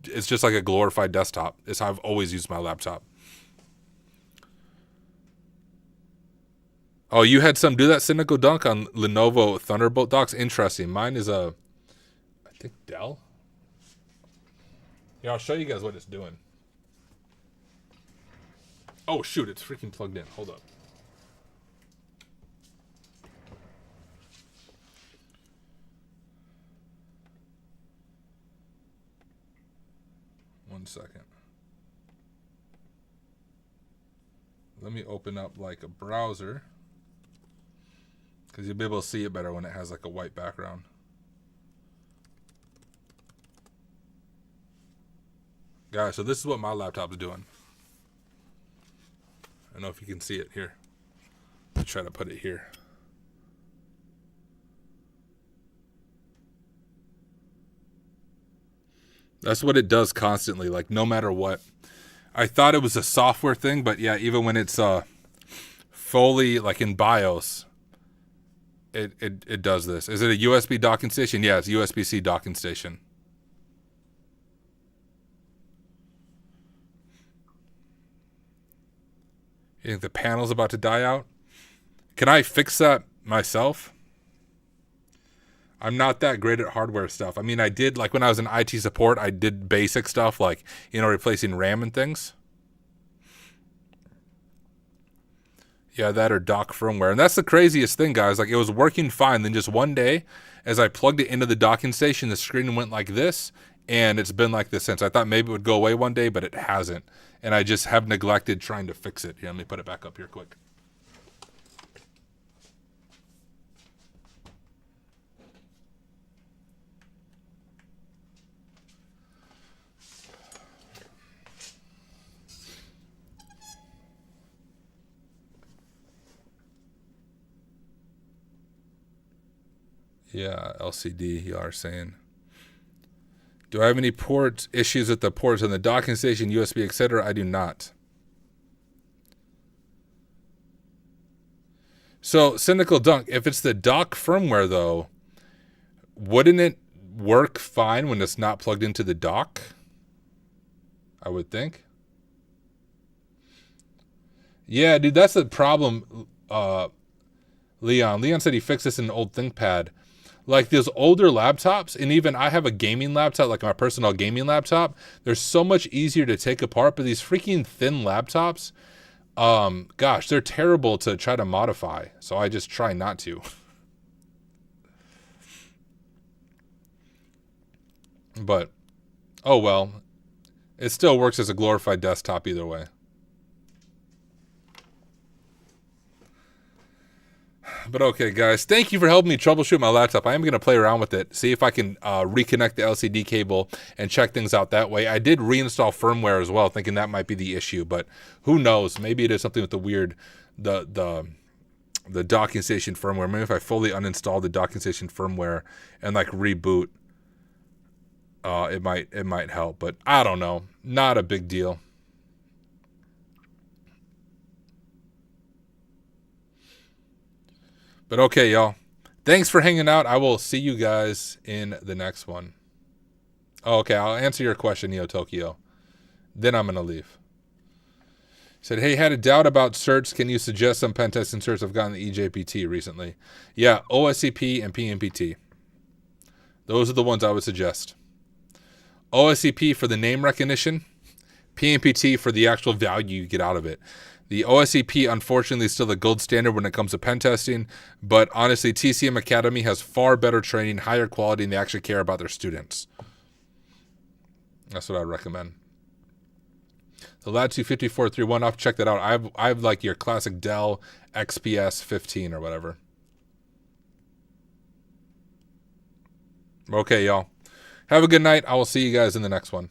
it's just like a glorified desktop. It's how I've always used my laptop. Oh, you had some do that cynical dunk on Lenovo Thunderbolt docks? Interesting. Mine is I think Dell. Yeah, I'll show you guys what it's doing. Oh, shoot, it's freaking plugged in. Hold up. One second. Let me open up like a browser, because you'll be able to see it better when it has like a white background. Guys, so this is what my laptop's doing. I don't know if you can see it here. Let's try to put it here. That's what it does constantly, like no matter what. I thought it was a software thing, but yeah, even when it's fully like in BIOS, it does this. Is it a USB docking station? Yeah, it's USB-C docking station. You think the panel's about to die out? Can I fix that myself? I'm not that great at hardware stuff. I mean, I did, like when I was in IT support, I did basic stuff like, you know, replacing RAM and things. Yeah, that or dock firmware. And that's the craziest thing, guys. Like, it was working fine. Then just one day, as I plugged it into the docking station, the screen went like this. And it's been like this since. I thought maybe it would go away one day, but it hasn't. And I just have neglected trying to fix it. Here, let me put it back up here quick. Yeah, LCD, you are saying. Do I have any port issues with the ports on the docking station, USB, etc.? I do not. So, Cynical Dunk, if it's the dock firmware, though, wouldn't it work fine when it's not plugged into the dock? I would think. Yeah, dude, that's the problem, Leon. Leon said he fixed this in an old ThinkPad. Like those older laptops, and even I have a gaming laptop, like my personal gaming laptop. They're so much easier to take apart, but these freaking thin laptops, gosh, they're terrible to try to modify. So I just try not to. But, oh well. It still works as a glorified desktop either way. But okay, guys, thank you for helping me troubleshoot my laptop. I am going to play around with it, see if I can reconnect the LCD cable and check things out that way. I did reinstall firmware as well, thinking that might be the issue, but who knows? Maybe it is something with the weird, the docking station firmware. Maybe if I fully uninstall the docking station firmware and like reboot, it might help. But I don't know. Not a big deal. But okay, y'all. Thanks for hanging out. I will see you guys in the next one. Oh, okay, I'll answer your question, Neo Tokyo. Then I'm going to leave. Said, hey, had a doubt about certs. Can you suggest some pen testing certs? I've gotten the EJPT recently. Yeah, OSCP and PNPT. Those are the ones I would suggest. OSCP for the name recognition. PNPT for the actual value you get out of it. The OSCP, unfortunately, is still the gold standard when it comes to pen testing, but honestly, TCM Academy has far better training, higher quality, and they actually care about their students. That's what I recommend. The Latitude 5431, I'll check that out. I have like your classic Dell XPS 15 or whatever. Okay, y'all. Have a good night. I will see you guys in the next one.